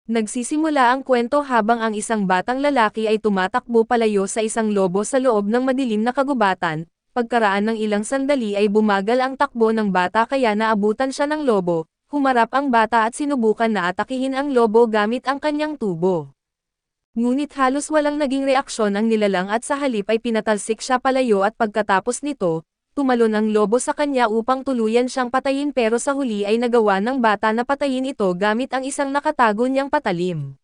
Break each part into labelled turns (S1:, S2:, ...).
S1: Nagsisimula ang kwento habang ang isang batang lalaki ay tumatakbo palayo sa isang lobo sa loob ng madilim na kagubatan. Pagkaraan ng ilang sandali ay bumagal ang takbo ng bata kaya naabutan siya ng lobo. Humarap ang bata at sinubukan na atakihin ang lobo gamit ang kanyang tubo. Ngunit halos walang naging reaksyon ang nilalang at sa halip ay pinatalsik siya palayo at pagkatapos nito, tumalon ang lobo sa kanya upang tuluyan siyang patayin pero sa huli ay nagawa ng bata na patayin ito gamit ang isang nakatago niyang patalim.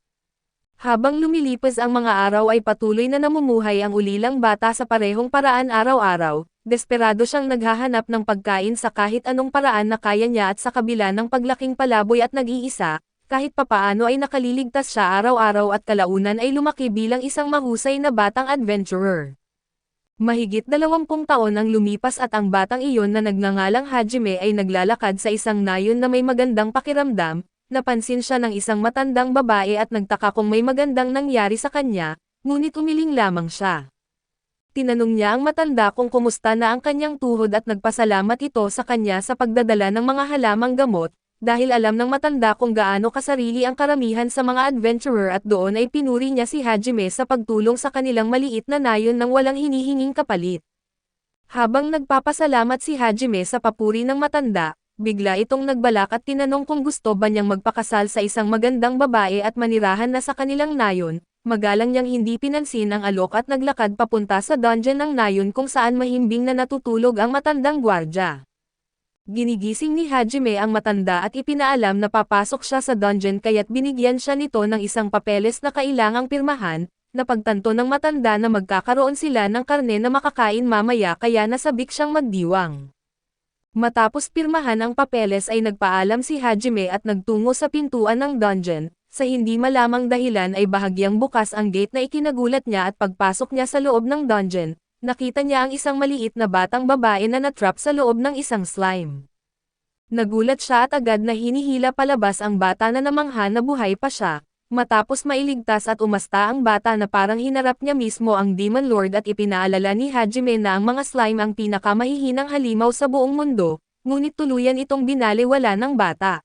S1: Habang lumilipas ang mga araw ay patuloy na namumuhay ang ulilang bata sa parehong paraan araw-araw, desperado siyang naghahanap ng pagkain sa kahit anong paraan na kaya niya at sa kabila ng paglaking palaboy at nag-iisa, kahit papaano ay nakaliligtas siya araw-araw at kalaunan ay lumaki bilang isang mahusay na batang adventurer. Mahigit 20 taon ang lumipas at ang batang iyon na nagngangalang Hajime ay naglalakad sa isang nayon na may magandang pakiramdam. Napansin siya ng isang matandang babae at nagtaka kung may magandang nangyari sa kanya, ngunit umiling lamang siya. Tinanong niya ang matanda kung kumusta na ang kanyang tuhod at nagpasalamat ito sa kanya sa pagdadala ng mga halamang gamot, dahil alam ng matanda kung gaano kasarili ang karamihan sa mga adventurer at doon ay pinuri niya si Hajime sa pagtulong sa kanilang maliit na nayon nang walang hinihinging kapalit. Habang nagpapasalamat si Hajime sa papuri ng matanda, bigla itong nagbalak at tinanong kung gusto ba niyang magpakasal sa isang magandang babae at manirahan na sa kanilang nayon. Magalang niyang hindi pinansin ang alok at naglakad papunta sa dungeon ng nayon kung saan mahimbing na natutulog ang matandang gwardya. Ginigising ni Hajime ang matanda at ipinaalam na papasok siya sa dungeon kaya't binigyan siya nito ng isang papeles na kailangang pirmahan. Napagtanto ng matanda na magkakaroon sila ng karne na makakain mamaya kaya nasabik siyang magdiwang. Matapos pirmahan ang papeles ay nagpaalam si Hajime at nagtungo sa pintuan ng dungeon. Sa hindi malamang dahilan ay bahagyang bukas ang gate na ikinagulat niya at pagpasok niya sa loob ng dungeon, nakita niya ang isang maliit na batang babae na natrap sa loob ng isang slime. Nagulat siya at agad na hinihila palabas ang bata na namangha na buhay pa siya. Matapos mailigtas at umasta ang bata na parang hinarap niya mismo ang Demon Lord at ipinaalala ni Hajime na ang mga slime ang pinakamahihinang halimaw sa buong mundo, ngunit tuluyan itong binaliwala ng bata.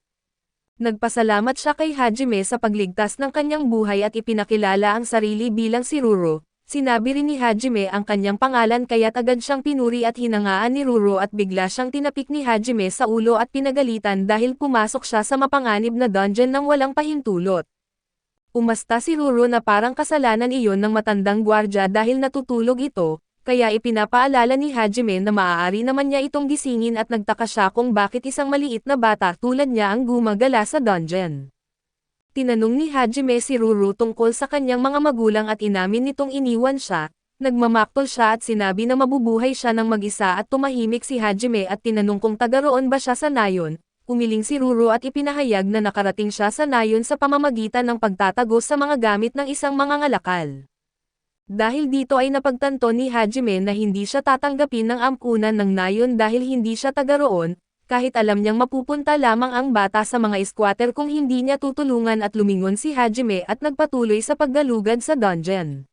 S1: Nagpasalamat siya kay Hajime sa pagligtas ng kanyang buhay at ipinakilala ang sarili bilang si Ruro. Sinabi rin ni Hajime ang kanyang pangalan kaya't agad siyang pinuri at hinangaan ni Ruro at bigla siyang tinapik ni Hajime sa ulo at pinagalitan dahil pumasok siya sa mapanganib na dungeon nang walang pahintulot. Umasta si Ruro na parang kasalanan iyon ng matandang gwardya dahil natutulog ito, kaya ipinapaalala ni Hajime na maaari naman niya itong gisingin at nagtaka siya kung bakit isang maliit na bata tulad niya ang gumagala sa dungeon. Tinanong ni Hajime si Ruro tungkol sa kanyang mga magulang at inamin nitong iniwan siya, nagmamaktol siya at sinabi na mabubuhay siya ng mag-isa at tumahimik si Hajime at tinanong kung taga roon ba siya sa nayon. Umiling si Ruro at ipinahayag na nakarating siya sa nayon sa pamamagitan ng pagtatago sa mga gamit ng isang mangangalakal. Dahil dito ay napagtanto ni Hajime na hindi siya tatanggapin ng ampunan ng nayon dahil hindi siya taga roon, kahit alam niyang mapupunta lamang ang bata sa mga squatter kung hindi niya tutulungan at lumingon si Hajime at nagpatuloy sa paggalugad sa dungeon.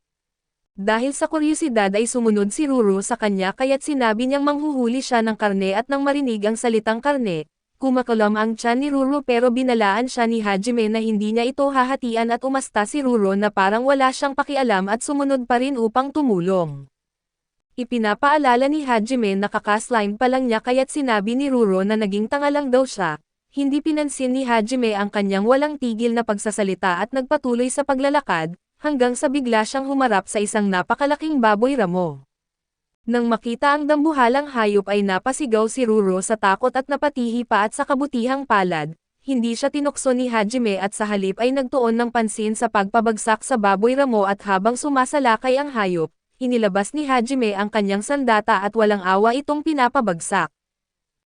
S1: Dahil sa kuryosidad ay sumunod si Ruro sa kanya kaya't sinabi niyang manghuhuli siya ng karne at nang marinig ang salitang karne, kumakulam ang tiyan ni Ruro pero binalaan siya ni Hajime na hindi niya ito hahatian at umasta si Ruro na parang wala siyang pakialam at sumunod pa rin upang tumulong. Ipinapaalala ni Hajime na kaka-slime pa lang niya kaya't sinabi ni Ruro na naging tanga lang daw siya. Hindi pinansin ni Hajime ang kanyang walang tigil na pagsasalita at nagpatuloy sa paglalakad, hanggang sa bigla siyang humarap sa isang napakalaking baboy ramo. Nang makita ang dambuhalang hayop ay napasigaw si Ruro sa takot at napatihi pa at sa kabutihang palad, hindi siya tinukso ni Hajime at sa halip ay nagtuon ng pansin sa pagpabagsak sa baboy ramo at habang sumasalakay ang hayop, inilabas ni Hajime ang kanyang sandata at walang awa itong pinapabagsak.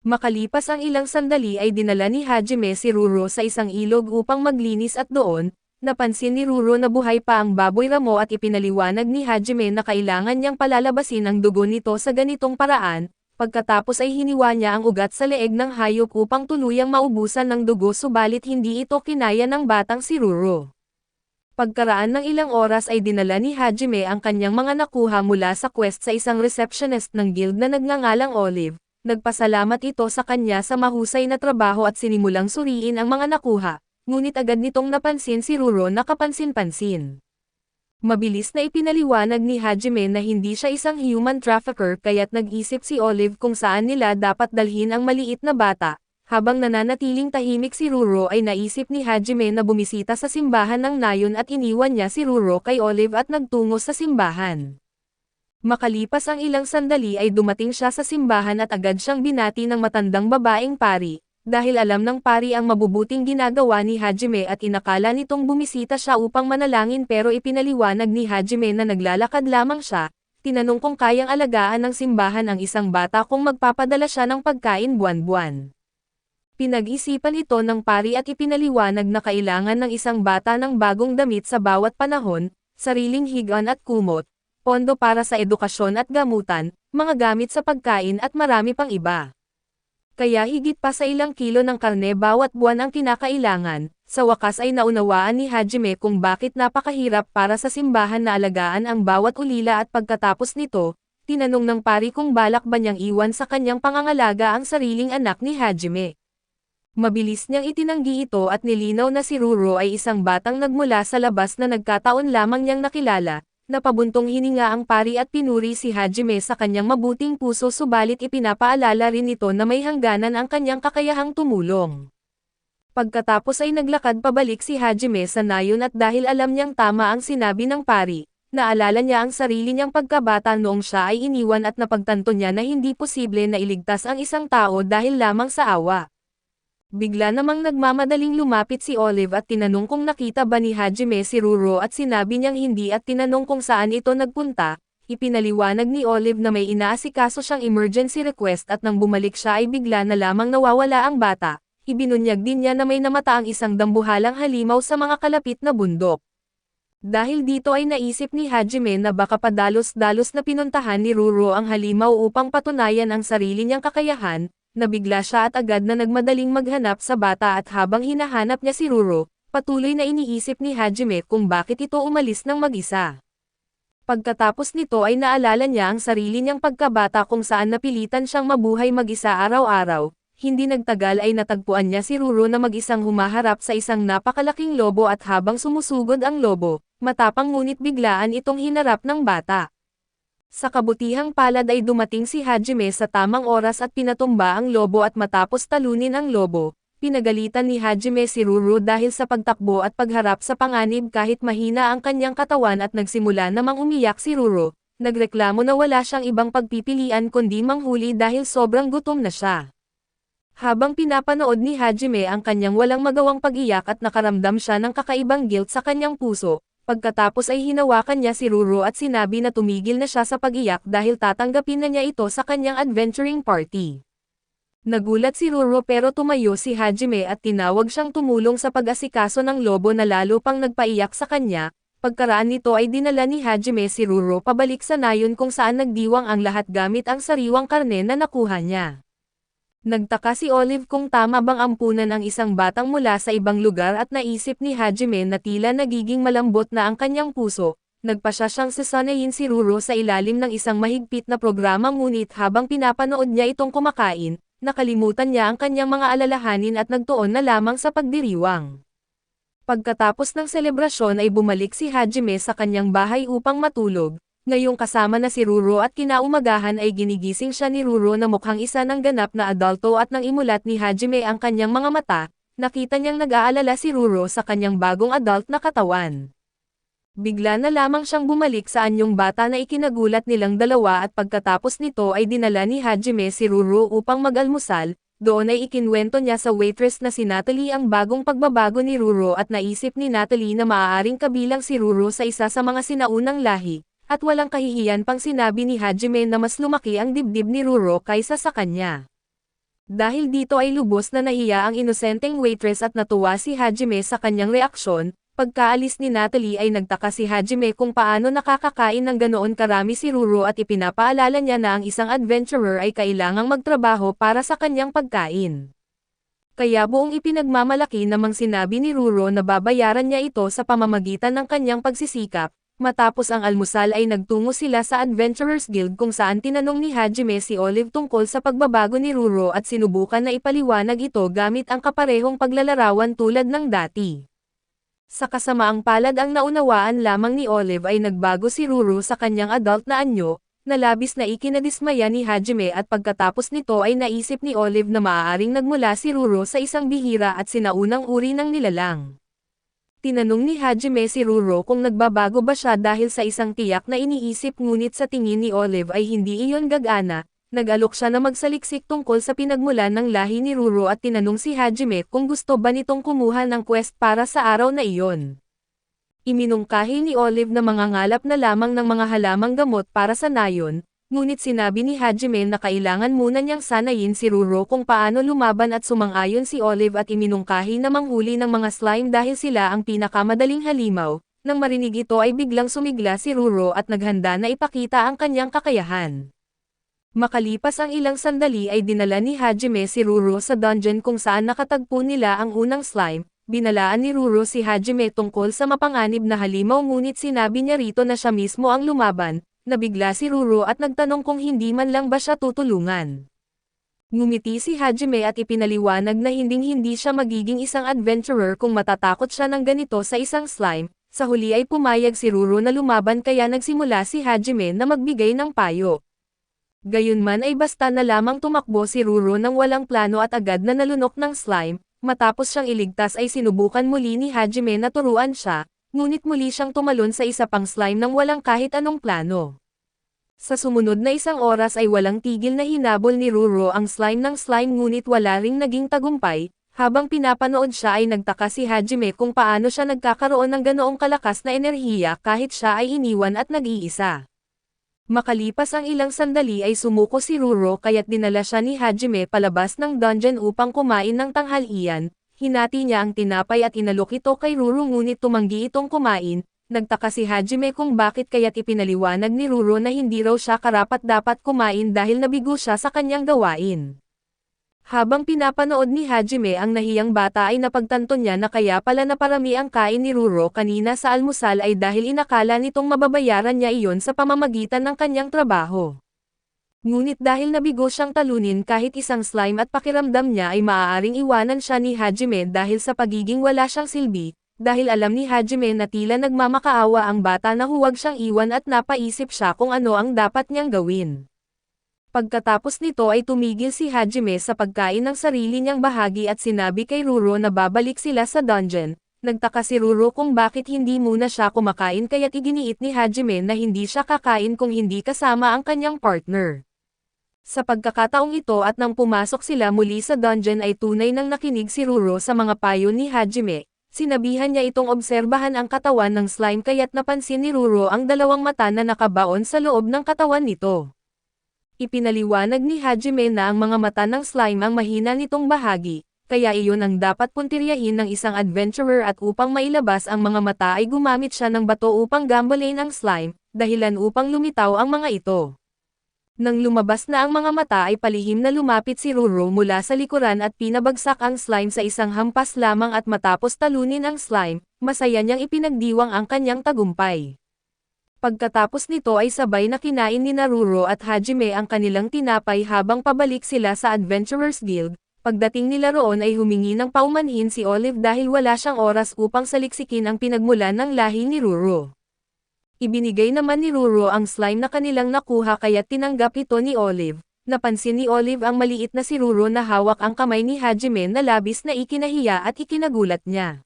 S1: Makalipas ang ilang sandali ay dinala ni Hajime si Ruro sa isang ilog upang maglinis at doon, napansin ni Ruro na buhay pa ang baboy ramo at ipinaliwanag ni Hajime na kailangan niyang palalabasin ang dugo nito sa ganitong paraan, pagkatapos ay hiniwa niya ang ugat sa leeg ng hayop upang tuluyang maubusan ng dugo subalit hindi ito kinaya ng batang si Ruro. Pagkaraan ng ilang oras ay dinala ni Hajime ang kanyang mga nakuha mula sa quest sa isang receptionist ng guild na nagngangalang Olive, nagpasalamat ito sa kanya sa mahusay na trabaho at sinimulang suriin ang mga nakuha. ngunit agad nitong napansin si Ruro na kapansin-pansin. Mabilis na ipinaliwanag ni Hajime na hindi siya isang human trafficker kaya't nag-isip si Olive kung saan nila dapat dalhin ang maliit na bata. Habang nananatiling tahimik si Ruro ay naisip ni Hajime na bumisita sa simbahan ng nayon at iniwan niya si Ruro kay Olive at nagtungo sa simbahan. Makalipas ang ilang sandali ay dumating siya sa simbahan at agad siyang binati ng matandang babaeng pari. Dahil alam ng pari ang mabubuting ginagawa ni Hajime at inakala nitong bumisita siya upang manalangin pero ipinaliwanag ni Hajime na naglalakad lamang siya, tinanong kung kayang alagaan ng simbahan ang isang bata kung magpapadala siya ng pagkain buwan-buwan. Pinag-isipan ito ng pari at ipinaliwanag na kailangan ng isang bata ng bagong damit sa bawat panahon, sariling higaan at kumot, pondo para sa edukasyon at gamutan, mga gamit sa pagkain at marami pang iba. Kaya higit pa sa ilang kilo ng karne bawat buwan ang kinakailangan, sa wakas ay naunawaan ni Hajime kung bakit napakahirap para sa simbahan na alagaan ang bawat ulila at pagkatapos nito, tinanong ng pari kung balak ba niyang iwan sa kanyang pangangalaga ang sariling anak ni Hajime. Mabilis niyang itinanggi ito at nilinaw na si Ruro ay isang batang nagmula sa labas na nagkataon lamang niyang nakilala. Napabuntong hininga ang pari at pinuri si Hajime sa kanyang mabuting puso subalit ipinapaalala rin nito na may hangganan ang kanyang kakayahang tumulong. Pagkatapos ay naglakad pabalik si Hajime sa nayon at dahil alam niyang tama ang sinabi ng pari, naalala niya ang sarili niyang pagkabata noong siya ay iniwan at napagtanto niya na hindi posible na iligtas ang isang tao dahil lamang sa awa. Bigla namang nagmamadaling lumapit si Olive at tinanong kung nakita ba ni Hajime si Ruro at sinabi niyang hindi at tinanong kung saan ito nagpunta. Ipinaliwanag ni Olive na may inaasikaso siyang emergency request at nang bumalik siya ay bigla na lamang nawawala ang bata. Ibinunyag din niya na may namata ang isang dambuhalang halimaw sa mga kalapit na bundok. Dahil dito ay naisip ni Hajime na baka padalos-dalos na pinuntahan ni Ruro ang halimaw upang patunayan ang sarili niyang kakayahan. Nabigla siya at agad na nagmadaling maghanap sa bata at habang hinahanap niya si Ruro, patuloy na iniisip ni Hajime kung bakit ito umalis ng mag-isa. Pagkatapos nito ay naalala niya ang sarili niyang pagkabata kung saan napilitan siyang mabuhay mag-isa araw-araw. Hindi nagtagal ay natagpuan niya si Ruro na mag-isang humaharap sa isang napakalaking lobo at habang sumusugod ang lobo, matapang ngunit biglaan itong hinarap ng bata. Sa kabutihang palad ay dumating si Hajime sa tamang oras at pinatumba ang lobo at matapos talunin ang lobo, pinagalitan ni Hajime si Ruro dahil sa pagtakbo at pagharap sa panganib kahit mahina ang kanyang katawan at nagsimula namang umiyak si Ruro, nagreklamo na wala siyang ibang pagpipilian kundi manghuli dahil sobrang gutom na siya. Habang pinapanood ni Hajime ang kanyang walang magawang pag-iyak at nakaramdam siya ng kakaibang guilt sa kanyang puso, pagkatapos ay hinawakan niya si Ruro at sinabi na tumigil na siya sa pag-iyak dahil tatanggapin na niya ito sa kanyang adventuring party. Nagulat si Ruro pero tumayo si Hajime at tinawag siyang tumulong sa pag-asikaso ng lobo na lalo pang nagpaiyak sa kanya. Pagkaraan nito ay dinala ni Hajime si Ruro pabalik sa nayon kung saan nagdiwang ang lahat gamit ang sariwang karne na nakuha niya. Nagtaka si Olive kung tama bang ampunan ang isang batang mula sa ibang lugar at naisip ni Hajime na tila nagiging malambot na ang kanyang puso. Nagpasya siyang sasanayin si Ruro sa ilalim ng isang mahigpit na programa ngunit habang pinapanood niya itong kumakain, nakalimutan niya ang kanyang mga alalahanin at nagtuon na lamang sa pagdiriwang. Pagkatapos ng selebrasyon ay bumalik si Hajime sa kanyang bahay upang matulog. Ngayong kasama na si Ruro at kinaumagahan ay ginigising siya ni Ruro na mukhang isa ng ganap na adulto at nang imulat ni Hajime ang kanyang mga mata, nakita niyang nag-aalala si Ruro sa kanyang bagong adult na katawan. Bigla na lamang siyang bumalik sa anyong bata na ikinagulat nilang dalawa at pagkatapos nito ay dinala ni Hajime si Ruro upang mag-almusal. Doon ay ikinwento niya sa waitress na si Natalie ang bagong pagbabago ni Ruro at naisip ni Natalie na maaaring kabilang si Ruro sa isa sa mga sinaunang lahi. At walang kahihiyan pang sinabi ni Hajime na mas lumaki ang dibdib ni Ruro kaysa sa kanya. Dahil dito ay lubos na nahiya ang inosenteng waitress at natuwa si Hajime sa kanyang reaksyon. Pagkaalis ni Natalie ay nagtaka si Hajime kung paano nakakakain ng ganoon karami si Ruro at ipinapaalala niya na ang isang adventurer ay kailangang magtrabaho para sa kanyang pagkain. Kaya buong ipinagmamalaki namang sinabi ni Ruro na babayaran niya ito sa pamamagitan ng kanyang pagsisikap. Matapos ang almusal ay nagtungo sila sa Adventurers Guild kung saan tinanong ni Hajime si Olive tungkol sa pagbabago ni Ruro at sinubukan na ipaliwanag ito gamit ang kaparehong paglalarawan tulad ng dati. Sa kasamaang palad ang naunawaan lamang ni Olive ay nagbago si Ruro sa kanyang adult na anyo, na labis na ikinadismaya ni Hajime at pagkatapos nito ay naisip ni Olive na maaaring nagmula si Ruro sa isang bihira at sinaunang uri ng nilalang. Tinanong ni Hajime si Ruro kung nagbabago ba siya dahil sa isang tiyak na iniisip ngunit sa tingin ni Olive ay hindi iyon gagana, nag-alok siya na magsaliksik tungkol sa pinagmulan ng lahi ni Ruro at tinanong si Hajime kung gusto ba nitong kumuha ng quest para sa araw na iyon. Iminungkahi ni Olive na mangangalap na lamang ng mga halamang gamot para sa nayon, ngunit sinabi ni Hajime na kailangan muna niyang sanayin si Ruro kung paano lumaban at sumang-ayon si Olive at iminungkahi na manghuli ng mga slime dahil sila ang pinakamadaling halimaw. Nang marinig ito ay biglang sumigla si Ruro at naghanda na ipakita ang kanyang kakayahan. Makalipas ang ilang sandali ay dinala ni Hajime si Ruro sa dungeon kung saan nakatagpo nila ang unang slime. Binalaan ni Ruro si Hajime tungkol sa mapanganib na halimaw ngunit sinabi niya rito na siya mismo ang lumaban. Nabigla si Ruro at nagtanong kung hindi man lang ba siya tutulungan. Ngumiti si Hajime at ipinaliwanag na hinding-hindi siya magiging isang adventurer kung matatakot siya ng ganito sa isang slime. Sa huli ay pumayag si Ruro na lumaban kaya nagsimula si Hajime na magbigay ng payo. Gayunman ay basta na lamang tumakbo si Ruro ng walang plano at agad na nalunok ng slime. Matapos siyang iligtas ay sinubukan muli ni Hajime na turuan siya. Ngunit muli siyang tumalon sa isa pang slime nang walang kahit anong plano. Sa sumunod na isang oras ay walang tigil na hinabol ni Ruro ang slime ng slime ngunit wala ring naging tagumpay. Habang pinapanood siya ay nagtaka si Hajime kung paano siya nagkakaroon ng ganoong kalakas na enerhiya kahit siya ay iniwan at nag-iisa. Makalipas ang ilang sandali ay sumuko si Ruro kaya't dinala siya ni Hajime palabas ng dungeon upang kumain ng tanghalian. Hinati niya ang tinapay at inalok ito kay Ruro ngunit tumanggi itong kumain. Nagtaka si Hajime kung bakit kaya't ipinaliwanag ni Ruro na hindi raw siya karapat-dapat kumain dahil nabigo siya sa kanyang gawain. Habang pinapanood ni Hajime ang nahiyang bata ay napagtanto niya na kaya pala naparami ang kain ni Ruro kanina sa almusal ay dahil inakala nitong mababayaran niya iyon sa pamamagitan ng kanyang trabaho. Ngunit dahil nabigo siyang talunin kahit isang slime at pakiramdam niya ay maaaring iwanan siya ni Hajime dahil sa pagiging wala siyang silbi, dahil alam ni Hajime na tila nagmamakaawa ang bata na huwag siyang iwan at napaisip siya kung ano ang dapat niyang gawin. Pagkatapos nito ay tumigil si Hajime sa pagkain ng sarili niyang bahagi at sinabi kay Ruro na babalik sila sa dungeon. Nagtaka si Ruro kung bakit hindi muna siya kumakain kaya't iginiit ni Hajime na hindi siya kakain kung hindi kasama ang kanyang partner. Sa pagkakataong ito at nang pumasok sila muli sa dungeon ay tunay nang nakinig si Ruro sa mga payo ni Hajime. Sinabihan niya itong obserbahan ang katawan ng slime kaya't napansin ni Ruro ang dalawang mata na nakabaon sa loob ng katawan nito. Ipinaliwanag ni Hajime na ang mga mata ng slime ang mahina nitong bahagi, kaya iyon ang dapat puntiryahin ng isang adventurer at upang mailabas ang mga mata ay gumamit siya ng bato upang gambalain ang slime, dahilan upang lumitaw ang mga ito. Nang lumabas na ang mga mata ay palihim na lumapit si Ruro mula sa likuran at pinabagsak ang slime sa isang hampas lamang at matapos talunin ang slime, masaya niyang ipinagdiwang ang kanyang tagumpay. Pagkatapos nito ay sabay na kinain ni Ruro at Hajime ang kanilang tinapay habang pabalik sila sa Adventurers Guild. Pagdating nila roon ay humingi ng paumanhin si Olive dahil wala siyang oras upang saliksikin ang pinagmulan ng lahi ni Ruro. Ibinigay naman ni Ruro ang slime na kanilang nakuha kaya tinanggap ito ni Olive. Napansin ni Olive ang maliit na si Ruro na hawak ang kamay ni Hajime na labis na ikinahiya at ikinagulat niya.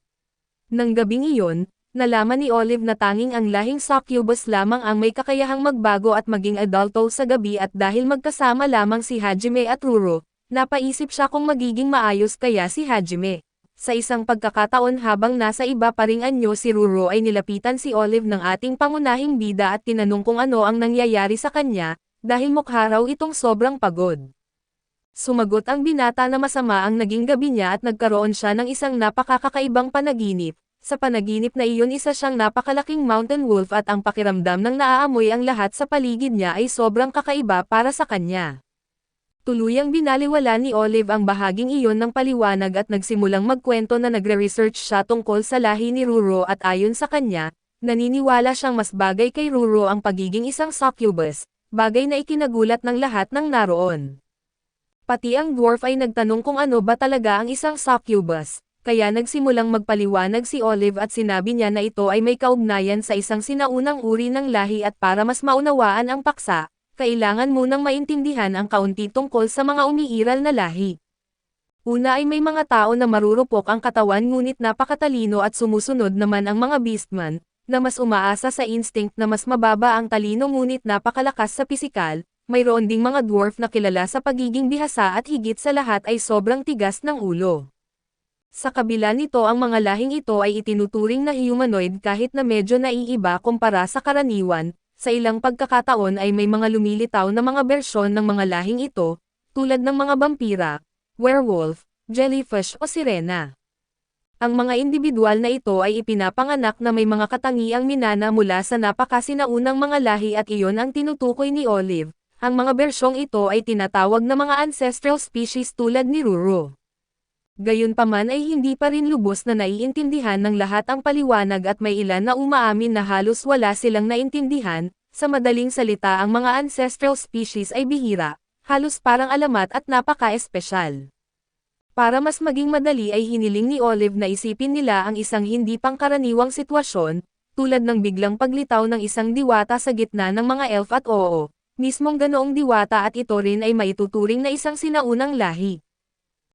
S1: Nang gabing iyon, nalaman ni Olive na tanging ang lahing succubus lamang ang may kakayahang magbago at maging adulto sa gabi at dahil magkasama lamang si Hajime at Ruro, napaisip siya kung magiging maayos kaya si Hajime. Sa isang pagkakataon habang nasa iba pa ring anyo si Ruro ay nilapitan si Olive ng ating pangunahing bida at tinanong kung ano ang nangyayari sa kanya, dahil mukha raw itong sobrang pagod. Sumagot ang binata na masama ang naging gabi niya at nagkaroon siya ng isang napakakakaibang panaginip. Sa panaginip na iyon isa siyang napakalaking mountain wolf at ang pakiramdam ng naaamoy ang lahat sa paligid niya ay sobrang kakaiba para sa kanya. Tuluyang binaliwala ni Olive ang bahaging iyon ng paliwanag at nagsimulang magkwento na nagre-research siya tungkol sa lahi ni Ruro at ayon sa kanya, Naniniwala siyang mas bagay kay Ruro ang pagiging isang succubus, bagay na ikinagulat ng lahat ng naroon. Pati ang dwarf ay nagtanong kung ano ba talaga ang isang succubus, kaya nagsimulang magpaliwanag si Olive at sinabi niya na ito ay may kaugnayan sa isang sinaunang uri ng lahi at para mas maunawaan ang paksa, kailangan munang maintindihan ang kaunti tungkol sa mga umiiral na lahi. Una ay may mga tao na marurupok ang katawan ngunit napakatalino at sumusunod naman ang mga beastman, na mas umaasa sa instinct na mas mababa ang talino ngunit napakalakas sa pisikal. Mayroon ding mga dwarf na kilala sa pagiging bihasa at higit sa lahat ay sobrang tigas ng ulo. Sa kabila nito ang mga lahing ito ay itinuturing na humanoid kahit na medyo naiiba kumpara sa karaniwan, sa ilang pagkakataon ay may mga lumilitaw na mga bersyon ng mga lahing ito, tulad ng mga vampira, werewolf, jellyfish o sirena. Ang mga individual na ito ay ipinapanganak na may mga katangiang minana mula sa napakasinaunang mga lahi at iyon ang tinutukoy ni Olive. Ang mga bersyong ito ay tinatawag na mga ancestral species tulad ni Ruro. Gayunpaman ay hindi pa rin lubos na naiintindihan ng lahat ang paliwanag at may ilan na umaamin na halos wala silang naintindihan. Sa madaling salita ang mga ancestral species ay bihira, halos parang alamat at napaka-espesyal. Para mas maging madali ay hiniling ni Olive na isipin nila ang isang hindi pangkaraniwang sitwasyon, tulad ng biglang paglitaw ng isang diwata sa gitna ng mga elf at oo, mismong ganoong diwata at ito rin ay maituturing na isang sinaunang lahi.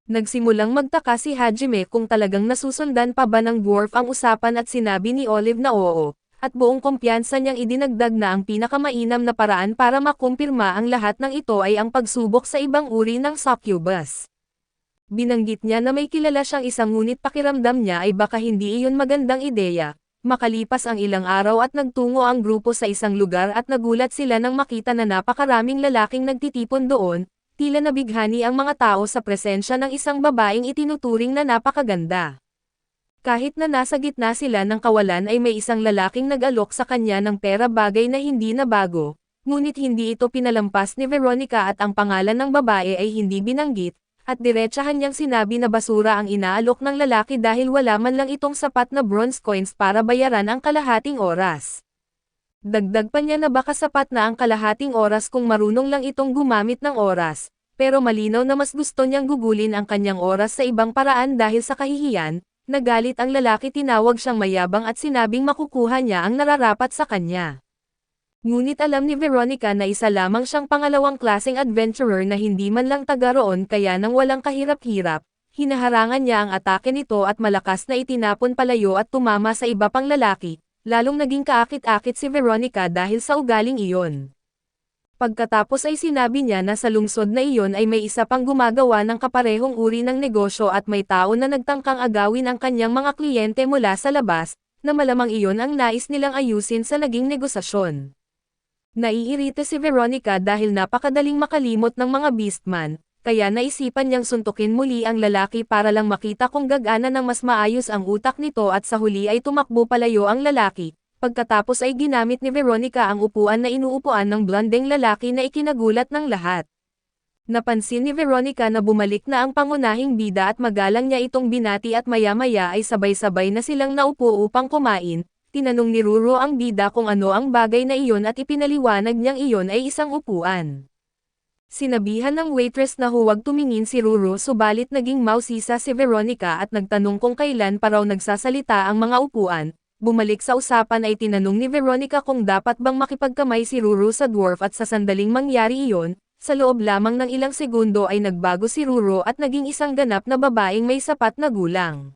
S1: Nagsimulang magtaka si Hajime kung talagang nasusundan pa ba ng dwarf ang usapan at sinabi ni Olive na oo, at buong kumpiyansa niyang idinagdag na ang pinakamainam na paraan para makumpirma ang lahat ng ito ay ang pagsubok sa ibang uri ng succubus. Binanggit niya na may kilala siyang isang ngunit pakiramdam niya ay baka hindi iyon magandang ideya. Makalipas ang ilang araw at nagtungo ang grupo sa isang lugar at nagulat sila nang makita na napakaraming lalaking nagtitipon doon, tila nabighani ang mga tao sa presensya ng isang babaeng itinuturing na napakaganda. Kahit na nasa gitna sila ng kawalan ay may isang lalaking nag-alok sa kanya ng pera bagay na hindi na bago, ngunit hindi ito pinalampas ni Veronica at ang pangalan ng babae ay hindi binanggit. At diretsahan niyang sinabi na basura ang inaalok ng lalaki dahil wala man lang itong sapat na bronze coins para bayaran ang kalahating oras. Dagdag pa niya na baka sapat na ang kalahating oras kung marunong lang itong gumamit ng oras, pero malinaw na mas gusto niyang gugulin ang kanyang oras sa ibang paraan dahil sa kahihiyan. Nagalit ang lalaki, tinawag siyang mayabang at sinabing makukuha niya ang nararapat sa kanya. Ngunit alam ni Veronica na isa lamang siyang pangalawang klaseng adventurer na hindi man lang taga roon kaya nang walang kahirap-hirap, hinaharangan niya ang atake nito at malakas na itinapon palayo at tumama sa iba pang lalaki, lalong naging kaakit-akit si Veronica dahil sa ugaling iyon. Pagkatapos ay sinabi niya na sa lungsod na iyon ay may isa pang gumagawa ng kaparehong uri ng negosyo at may tao na nagtangkang agawin ang kanyang mga kliyente mula sa labas, na malamang iyon ang nais nilang ayusin sa naging negosasyon. Naiirita si Veronica dahil napakadaling makalimot ng mga beastman, kaya naisipan niyang suntukin muli ang lalaki para lang makita kung gagana ng mas maayos ang utak nito at sa huli ay tumakbo palayo ang lalaki. Pagkatapos ay ginamit ni Veronica ang upuan na inuupuan ng blondeng lalaki na ikinagulat ng lahat. Napansin ni Veronica na bumalik na ang pangunahing bida at magalang niya itong binati at maya-maya ay sabay-sabay na silang naupo upang kumain. Tinanong ni Ruro ang bida kung ano ang bagay na iyon at ipinaliwanag niyang iyon ay isang upuan. Sinabihan ng waitress na huwag tumingin si Ruro subalit naging mausisa si Veronica at nagtanong kung kailan pa raw nagsasalita ang mga upuan. Bumalik sa usapan ay tinanong ni Veronica kung dapat bang makipagkamay si Ruro sa dwarf at sa sandaling mangyari iyon, sa loob lamang ng ilang segundo ay nagbago si Ruro at naging isang ganap na babaeng may sapat na gulang.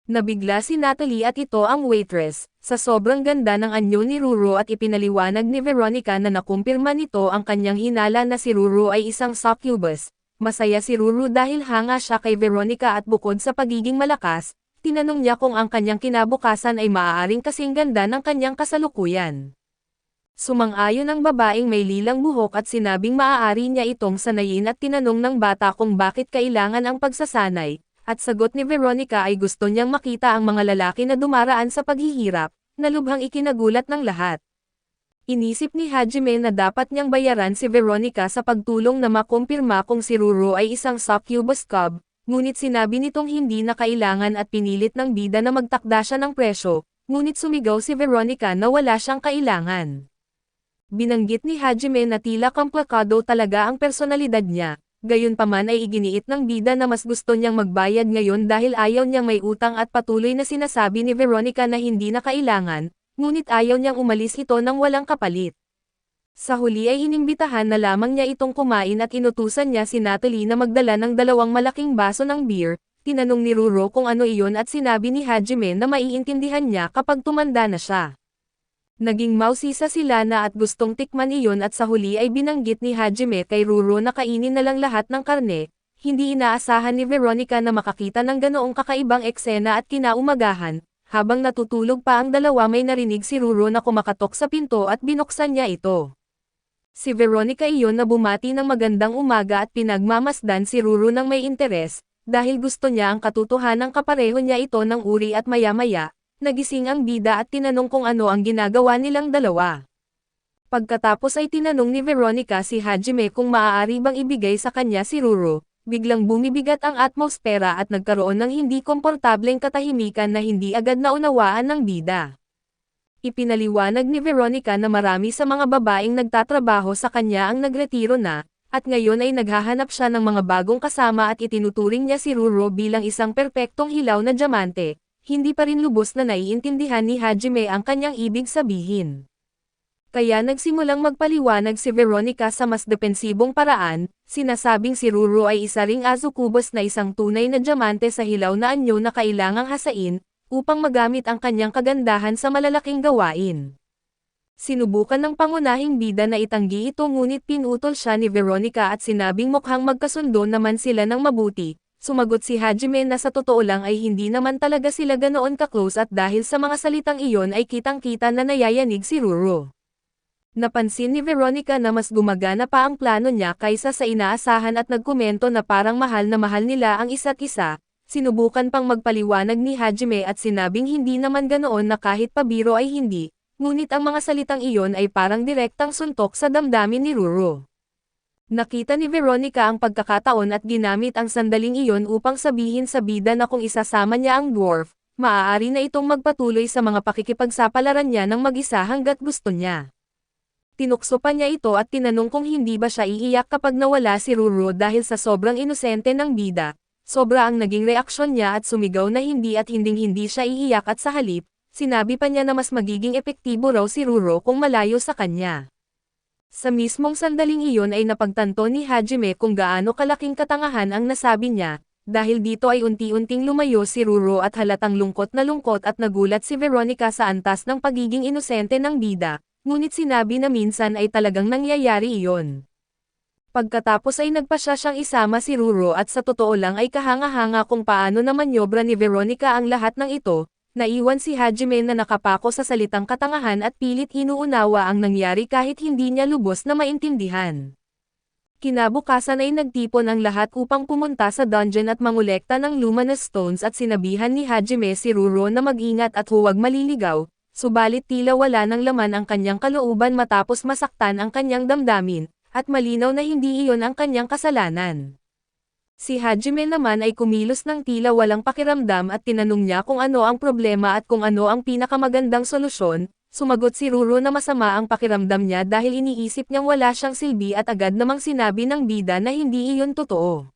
S1: Nabigla si Natalie at ito ang waitress, sa sobrang ganda ng anyo ni Ruro at ipinaliwanag ni Veronica na nakumpirma nito ang kanyang hinala na si Ruro ay isang succubus. Masaya si Ruro dahil hanga siya kay Veronica at bukod sa pagiging malakas, tinanong niya kung ang kanyang kinabukasan ay maaaring kasing ganda ng kanyang kasalukuyan. Sumang-ayon ang babaeng may lilang buhok at sinabing maaari niya itong sanayin at tinanong ng bata kung bakit kailangan ang pagsasanay. At sagot ni Veronica ay gusto niyang makita ang mga lalaki na dumaraan sa paghihirap, na lubhang ikinagulat ng lahat. Inisip ni Hajime na dapat niyang bayaran si Veronica sa pagtulong na makumpirma kung si Ruro ay isang succubus cub, ngunit sinabi nitong hindi na kailangan at pinilit ng bida na magtakda siya ng presyo, ngunit sumigaw si Veronica na wala siyang kailangan. Binanggit ni Hajime na tila komplikado talaga ang personalidad niya, gayunpaman ay iginiit ng bida na mas gusto niyang magbayad ngayon dahil ayaw niyang may utang at patuloy na sinasabi ni Veronica na hindi na kailangan, ngunit ayaw niyang umalis ito nang walang kapalit. Sa huli ay inimbitahan na lamang niya itong kumain at inutusan niya si Natalie na magdala ng 2 malaking baso ng beer. Tinanong ni Ruro kung ano iyon at sinabi ni Hajime na maiintindihan niya kapag tumanda na siya. Naging mausisa sila na at gustong tikman iyon at sa huli ay binanggit ni Hajime kay Ruro na kainin na lang lahat ng karne. Hindi inaasahan ni Veronica na makakita ng ganoong kakaibang eksena at kinaumagahan. Habang natutulog pa ang dalawa may narinig si Ruro na kumakatok sa pinto at binuksan niya ito. Si Veronica iyon na bumati ng magandang umaga at pinagmamasdan si Ruro ng may interes, dahil gusto niya ang katotohanang kapareho niya ito ng uri at maya-maya, nagising ang bida at tinanong kung ano ang ginagawa nilang dalawa. Pagkatapos ay tinanong ni Veronica si Hajime kung maaari bang ibigay sa kanya si Ruro, biglang bumibigat ang atmosfera at nagkaroon ng hindi komportableng katahimikan na hindi agad naunawaan ng bida. Ipinaliwanag ni Veronica na marami sa mga babaeng nagtatrabaho sa kanya ang nagretiro na, at ngayon ay naghahanap siya ng mga bagong kasama at itinuturing niya si Ruro bilang isang perpektong hilaw na diamante. Hindi pa rin lubos na naiintindihan ni Hajime ang kanyang ibig sabihin. Kaya nagsimulang magpaliwanag si Veronica sa mas depensibong paraan, sinasabing si Ruro ay isa ring azukubos na isang tunay na diamante sa hilaw na anyo na kailangang hasain, upang magamit ang kanyang kagandahan sa malalaking gawain. Sinubukan ng pangunahing bida na itanggi ito ngunit pinutol siya ni Veronica at sinabing mukhang magkasundo naman sila ng mabuti. Sumagot si Hajime na sa totoo lang ay hindi naman talaga sila ganoon ka-close at dahil sa mga salitang iyon ay kitang-kita na nayayanig si Ruro. Napansin ni Veronica na mas gumagana pa ang plano niya kaysa sa inaasahan at nagkomento na parang mahal na mahal nila ang isa't isa. Sinubukan pang magpaliwanag ni Hajime at sinabing hindi naman ganoon na kahit pabiro ay hindi, ngunit ang mga salitang iyon ay parang direktang suntok sa damdamin ni Ruro. Nakita ni Veronica ang pagkakataon at ginamit ang sandaling iyon upang sabihin sa bida na kung isasama niya ang dwarf, maaari na itong magpatuloy sa mga pakikipagsapalaran niya ng mag-isa hanggat gusto niya. Tinukso pa niya ito at tinanong kung hindi ba siya iiyak kapag nawala si Ruro dahil sa sobrang inosente ng bida. Sobra ang naging reaksyon niya at sumigaw na hindi at hinding-hindi siya iiyak at sa halip, sinabi pa niya na mas magiging epektibo raw si Ruro kung malayo sa kanya. Sa mismong sandaling iyon ay napagtanto ni Hajime kung gaano kalaking katangahan ang nasabi niya, dahil dito ay unti-unting lumayo si Ruro at halatang lungkot at nagulat si Veronica sa antas ng pagiging inosente ng bida, ngunit sinabi na minsan ay talagang nangyayari iyon. Pagkatapos ay nagpasya siyang isama si Ruro at sa totoo lang ay kahanga-hanga kung paano namanyobra ni Veronica ang lahat ng ito, naiwan si Hajime na nakapako sa salitang katangahan at pilit inuunawa ang nangyari kahit hindi niya lubos na maintindihan. Kinabukasan ay nagtipon ang lahat upang pumunta sa dungeon at mangolekta ng luminous stones at sinabihan ni Hajime si Ruro na mag-ingat at huwag maliligaw, subalit tila wala ng laman ang kanyang kalooban matapos masaktan ang kanyang damdamin. At malinaw na hindi iyon ang kanyang kasalanan. Si Hajime naman ay kumilos ng tila walang pakiramdam at tinanong niya kung ano ang problema at kung ano ang pinakamagandang solusyon. Sumagot si Ruro na masama ang pakiramdam niya dahil iniisip niyang wala siyang silbi at agad namang sinabi ng bida na hindi iyon totoo.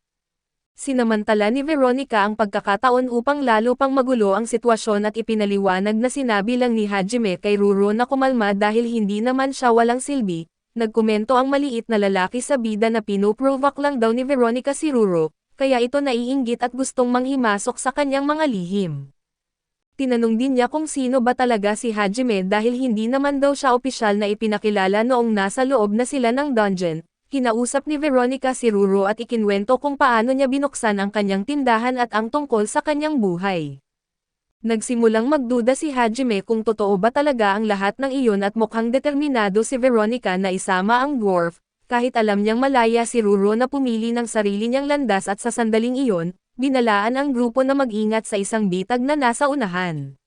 S1: Sinamantala ni Veronica ang pagkakataon upang lalo pang magulo ang sitwasyon at ipinaliwanag na sinabi lang ni Hajime kay Ruro na kumalma dahil hindi naman siya walang silbi. Nagkomento ang maliit na lalaki sa bida na pinoprovoke lang daw ni Veronica si Ruro, kaya ito naiinggit at gustong manghimasok sa kanyang mga lihim. Tinanong din niya kung sino ba talaga si Hajime dahil hindi naman daw siya opisyal na ipinakilala noong nasa loob na sila ng dungeon. Kinausap ni Veronica si Ruro at ikinwento kung paano niya binuksan ang kanyang tindahan at ang tungkol sa kanyang buhay. Nagsimulang magduda si Hajime kung totoo ba talaga ang lahat ng iyon at mukhang determinado si Veronica na isama ang dwarf, kahit alam niyang malaya si Ruro na pumili ng sarili niyang landas at sa sandaling iyon, binalaan ang grupo na mag-ingat sa isang bitag na nasa unahan.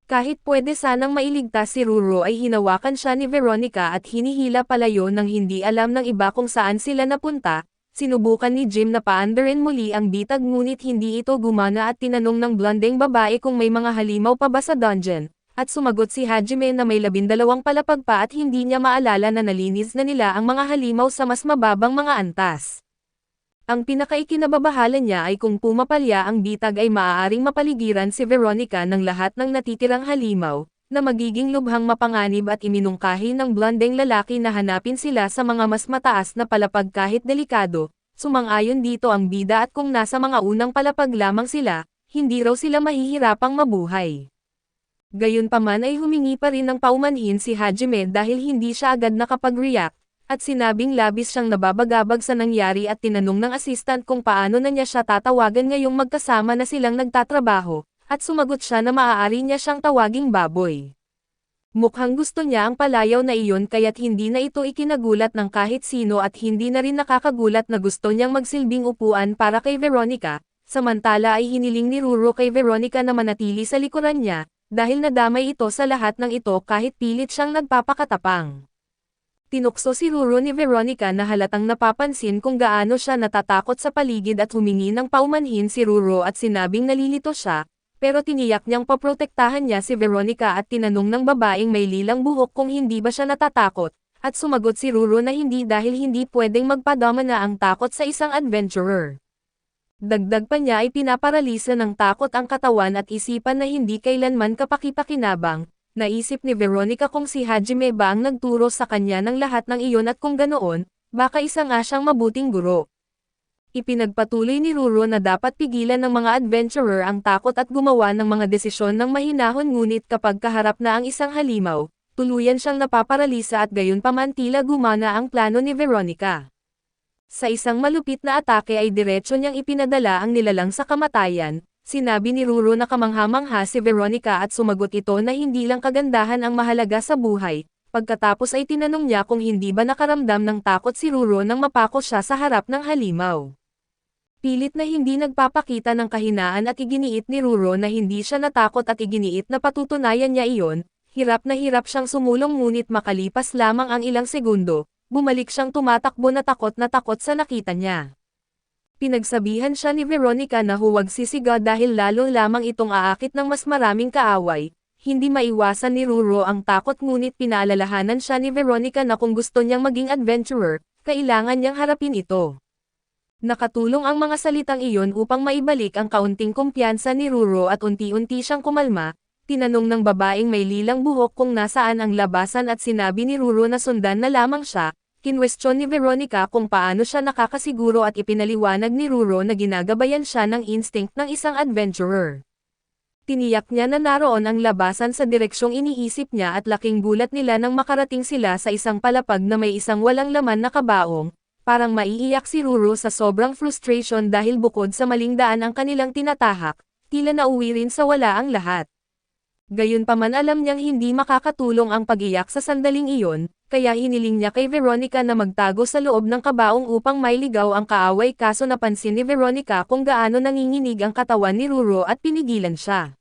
S1: Kahit pwede sanang mailigtas si Ruro ay hinawakan siya ni Veronica at hinihila palayo nang hindi alam ng iba kung saan sila napunta. Sinubukan ni Jim na paandarin muli ang bitag ngunit hindi ito gumana at tinanong ng blondeng babae kung may mga halimaw pa ba sa dungeon, At sumagot si Hajime na may 12 palapag pa at hindi niya maalala na nalinis na nila ang mga halimaw sa mas mababang mga antas. Ang pinakaikinababahala niya ay kung pumapalya ang bitag ay maaaring mapaligiran si Veronica ng lahat ng natitirang halimaw, na magiging lubhang mapanganib at iminungkahi ng blondeng lalaki na hanapin sila sa mga mas mataas na palapag kahit delikado. Sumang-ayon dito ang bida at kung nasa mga unang palapag lamang sila, hindi raw sila mahihirapang mabuhay. Gayunpaman ay humingi pa rin ng paumanhin si Hajime dahil hindi siya agad nakapag-react, at sinabing labis siyang nababagabag sa nangyari at tinanong ng assistant kung paano na niya siya tatawagan ngayong magkasama na silang nagtatrabaho, at sumagot siya na maaari niya siyang tawaging baboy. Mukhang gusto niya ang palayaw na iyon kaya't hindi na ito ikinagulat ng kahit sino at hindi na rin nakakagulat na gusto niyang magsilbing upuan para kay Veronica, samantala ay hiniling ni Ruro kay Veronica na manatili sa likuran niya, dahil nadamay ito sa lahat ng ito kahit pilit siyang nagpapakatapang. Tinukso si Ruro ni Veronica na halatang napapansin kung gaano siya natatakot sa paligid at humingi ng paumanhin si Ruro at sinabing nalilito siya, pero tiniyak niyang paprotektahan niya si Veronica at tinanong ng babaeng may lilang buhok kung hindi ba siya natatakot, at sumagot si Ruro na hindi dahil hindi pwedeng magpadama na ang takot sa isang adventurer. Dagdag pa niya ay pinaparalisa ng takot ang katawan at isipan na hindi kailanman kapaki-pakinabang. Naisip ni Veronica kung si Hajime ba ang nagturo sa kanya ng lahat ng iyon at kung ganoon, baka isa nga siyang mabuting guro. Ipinagpatuloy ni Ruro na dapat pigilan ng mga adventurer ang takot at gumawa ng mga desisyon ng mahinahon ngunit kapag kaharap na ang isang halimaw, tuluyan siyang napaparalisa at gayunpaman tila gumana ang plano ni Veronica. Sa isang malupit na atake ay diretso niyang ipinadala ang nilalang sa kamatayan. Sinabi ni Ruro na kamangha-mangha si Veronica at sumagot ito na hindi lang kagandahan ang mahalaga sa buhay. Pagkatapos ay tinanong niya kung hindi ba nakaramdam ng takot si Ruro nang mapako siya sa harap ng halimaw. Pilit na hindi nagpapakita ng kahinaan at iginiit ni Ruro na hindi siya natakot at iginiit na patutunayan niya iyon. Hirap na hirap siyang sumulong ngunit makalipas lamang ang ilang segundo. Bumalik siyang tumatakbo na takot sa nakita niya. Pinagsabihan siya ni Veronica na huwag sisigaw dahil lalo lamang itong aakit ng mas maraming kaaway. Hindi maiwasan ni Ruro ang takot ngunit pinaalalahanan siya ni Veronica na kung gusto niyang maging adventurer, kailangan niyang harapin ito. Nakatulong ang mga salitang iyon upang maibalik ang kaunting kumpiyansa ni Ruro at unti-unti siyang kumalma. Tinanong ng babaeng may lilang buhok kung nasaan ang labasan at sinabi ni Ruro na sundan na lamang siya. Kinwestiyon ni Veronica kung paano siya nakakasiguro at ipinaliwanag ni Ruro na ginagabayan siya ng instinct ng isang adventurer. Tiniyak niya na naroon ang labasan sa direksyong iniisip niya at laking gulat nila nang makarating sila sa isang palapag na may isang walang laman na kabaong. Parang maiiyak si Ruro sa sobrang frustration dahil bukod sa maling daan ang kanilang tinatahak, tila nauwi rin sa wala ang lahat. Gayunpaman alam niyang hindi makakatulong ang pag-iyak sa sandaling iyon, kaya hiniling niya kay Veronica na magtago sa loob ng kabaong upang mailigaw ang kaaway kaso napansin ni Veronica kung gaano nanginginig ang katawan ni Ruro at pinigilan siya.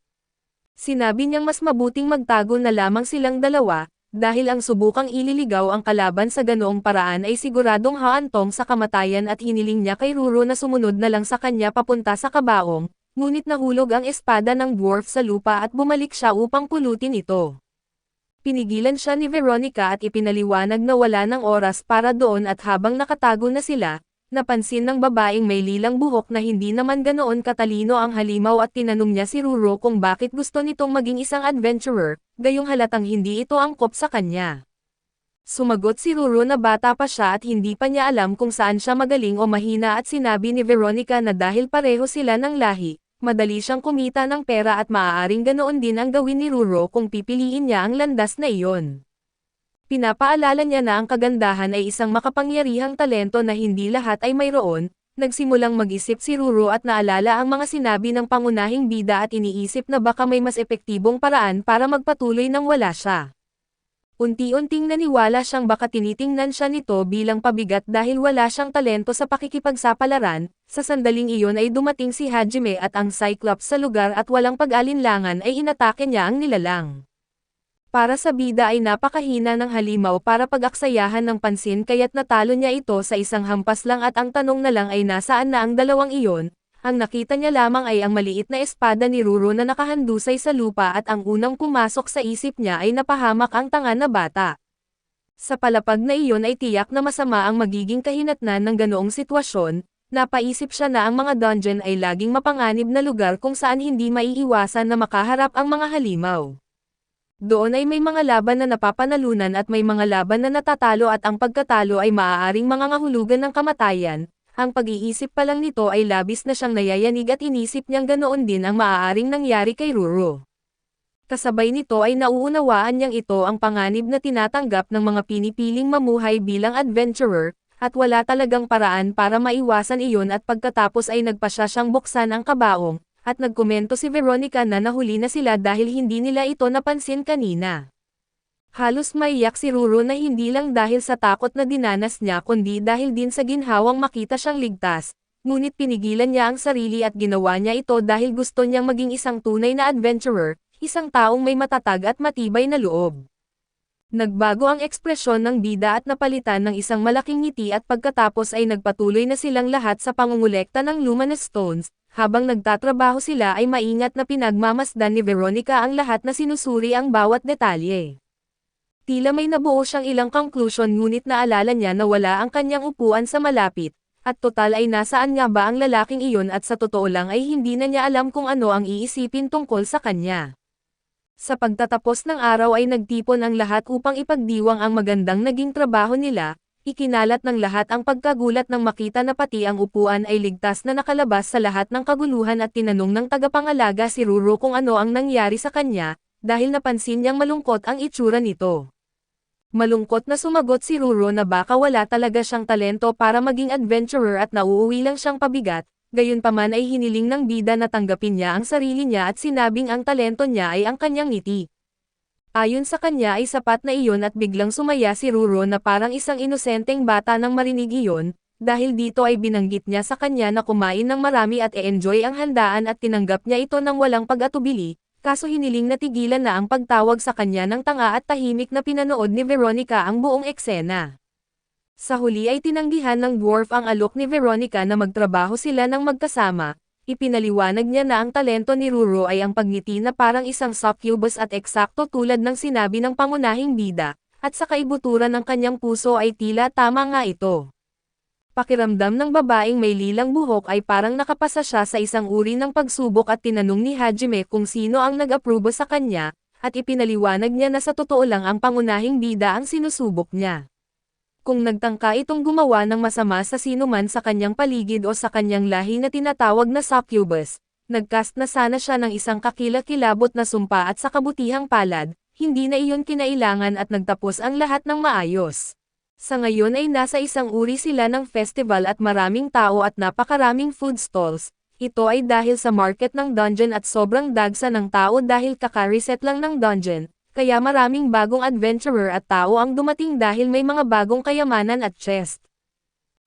S1: Sinabi niyang mas mabuting magtago na lamang silang dalawa, dahil ang subukang ililigaw ang kalaban sa ganoong paraan ay siguradong haantong sa kamatayan at hiniling niya kay Ruro na sumunod na lang sa kanya papunta sa kabaong. Ngunit nahulog ang espada ng dwarf sa lupa at bumalik siya upang pulutin ito. Pinigilan siya ni Veronica at ipinaliwanag na wala ng oras para doon at habang nakatago na sila, napansin ng babaeng may lilang buhok na hindi naman ganoon katalino ang halimaw at tinanong niya si Ruro kung bakit gusto nitong maging isang adventurer, gayong halatang hindi ito angkop sa kanya. Sumagot si Ruro na bata pa siya at hindi pa niya alam kung saan siya magaling o mahina at sinabi ni Veronica na dahil pareho sila ng lahi, madali siyang kumita ng pera at maaaring ganoon din ang gawin ni Ruro kung pipiliin niya ang landas na iyon. Pinapaalala niya na ang kagandahan ay isang makapangyarihang talento na hindi lahat ay mayroon. Nagsimulang mag-isip si Ruro at naalala ang mga sinabi ng pangunahing bida at iniisip na baka may mas epektibong paraan para magpatuloy nang wala siya. Unti-unting naniwala siyang baka tinitingnan siya nito bilang pabigat dahil wala siyang talento sa pakikipagsapalaran. Sa sandaling iyon ay dumating si Hajime at ang Cyclops sa lugar at walang pag-alinlangan ay inatake niya ang nilalang. Para sa bida ay napakahina ng halimaw para pag-aksayahan ng pansin kaya't natalo niya ito sa isang hampas lang at ang tanong na lang ay nasaan na ang dalawang iyon. ang nakita niya lamang ay ang maliit na espada ni Ruro na nakahandusay sa lupa at ang unang pumasok sa isip niya ay napahamak ang tanga na bata. Sa palapag na iyon ay tiyak na masama ang magiging kahinatnan ng ganoong sitwasyon, napaisip siya na ang mga dungeon ay laging mapanganib na lugar kung saan hindi maiiwasan na makaharap ang mga halimaw. Doon ay may mga laban na napapanalunan at may mga laban na natatalo at ang pagkatalo ay maaaring mangangahulugan ng kamatayan. Ang pag-iisip pa lang nito ay labis na siyang nayayanig at inisip niyang ganoon din ang maaaring nangyari kay Ruro. Kasabay nito ay nauunawaan niyang ito ang panganib na tinatanggap ng mga pinipiling mamuhay bilang adventurer, at wala talagang paraan para maiwasan iyon at pagkatapos ay nagpasya siyang buksan ang kabaong, at nagkomento si Veronica na nahuli na sila dahil hindi nila ito napansin kanina. Halos maiyak si Ruro na hindi lang dahil sa takot na dinanas niya kundi dahil din sa ginhawang makita siyang ligtas, ngunit pinigilan niya ang sarili at ginawa niya ito dahil gusto niyang maging isang tunay na adventurer, isang taong may matatag at matibay na loob. Nagbago ang ekspresyon ng bida at napalitan ng isang malaking ngiti at pagkatapos ay nagpatuloy na silang lahat sa pangungulekta ng luminous stones, habang nagtatrabaho sila ay maingat na pinagmamasdan ni Veronica ang lahat na sinusuri ang bawat detalye. Tila may nabuo siyang ilang conclusion ngunit naalala niya na wala ang kanyang upuan sa malapit, at total ay nasaan nga ba ang lalaking iyon at sa totoo lang ay hindi na niya alam kung ano ang iisipin tungkol sa kanya. Sa pagtatapos ng araw ay nagtipon ang lahat upang ipagdiwang ang magandang naging trabaho nila, ikinalat ng lahat ang pagkagulat nang makita na pati ang upuan ay ligtas na nakalabas sa lahat ng kaguluhan at tinanong ng tagapangalaga si Ruro kung ano ang nangyari sa kanya, dahil napansin niyang malungkot ang itsura nito. Malungkot na sumagot si Ruro na baka wala talaga siyang talento para maging adventurer at nauuwi lang siyang pabigat, gayunpaman ay hiniling ng bida na tanggapin niya ang sarili niya at sinabing ang talento niya ay ang kanyang ngiti. Ayon sa kanya ay sapat na iyon at biglang sumaya si Ruro na parang isang inosenteng bata nang marinig iyon, dahil dito ay binanggit niya sa kanya na kumain ng marami at e-enjoy ang handaan at tinanggap niya ito ng walang pag-atubili. Kaso hiniling na tigilan na ang pagtawag sa kanya ng tanga at tahimik na pinanood ni Veronica ang buong eksena. Sa huli ay tinanggihan ng dwarf ang alok ni Veronica na magtrabaho sila ng magkasama, ipinaliwanag niya na ang talento ni Ruro ay ang pagngiti na parang isang succubus at eksakto tulad ng sinabi ng pangunahing bida, at sa kaibuturan ng kanyang puso ay tila tama nga ito. Pakiramdam ng babaeng may lilang buhok ay parang nakapasa siya sa isang uri ng pagsubok at tinanong ni Hajime kung sino ang nag-aprobo sa kanya, at ipinaliwanag niya na sa totoo lang ang pangunahing bida ang sinusubok niya. Kung nagtangka itong gumawa ng masama sa sinuman sa kanyang paligid o sa kanyang lahi na tinatawag na succubus, nagcast na sana siya ng isang kakilakilabot na sumpa at sa kabutihang palad, hindi na iyon kinailangan at nagtapos ang lahat ng maayos. Sa ngayon ay nasa isang uri sila ng festival at maraming tao at napakaraming food stalls. Ito ay dahil sa market ng dungeon at sobrang dagsa ng tao dahil kaka-reset lang ng dungeon, kaya maraming bagong adventurer at tao ang dumating dahil may mga bagong kayamanan at chest.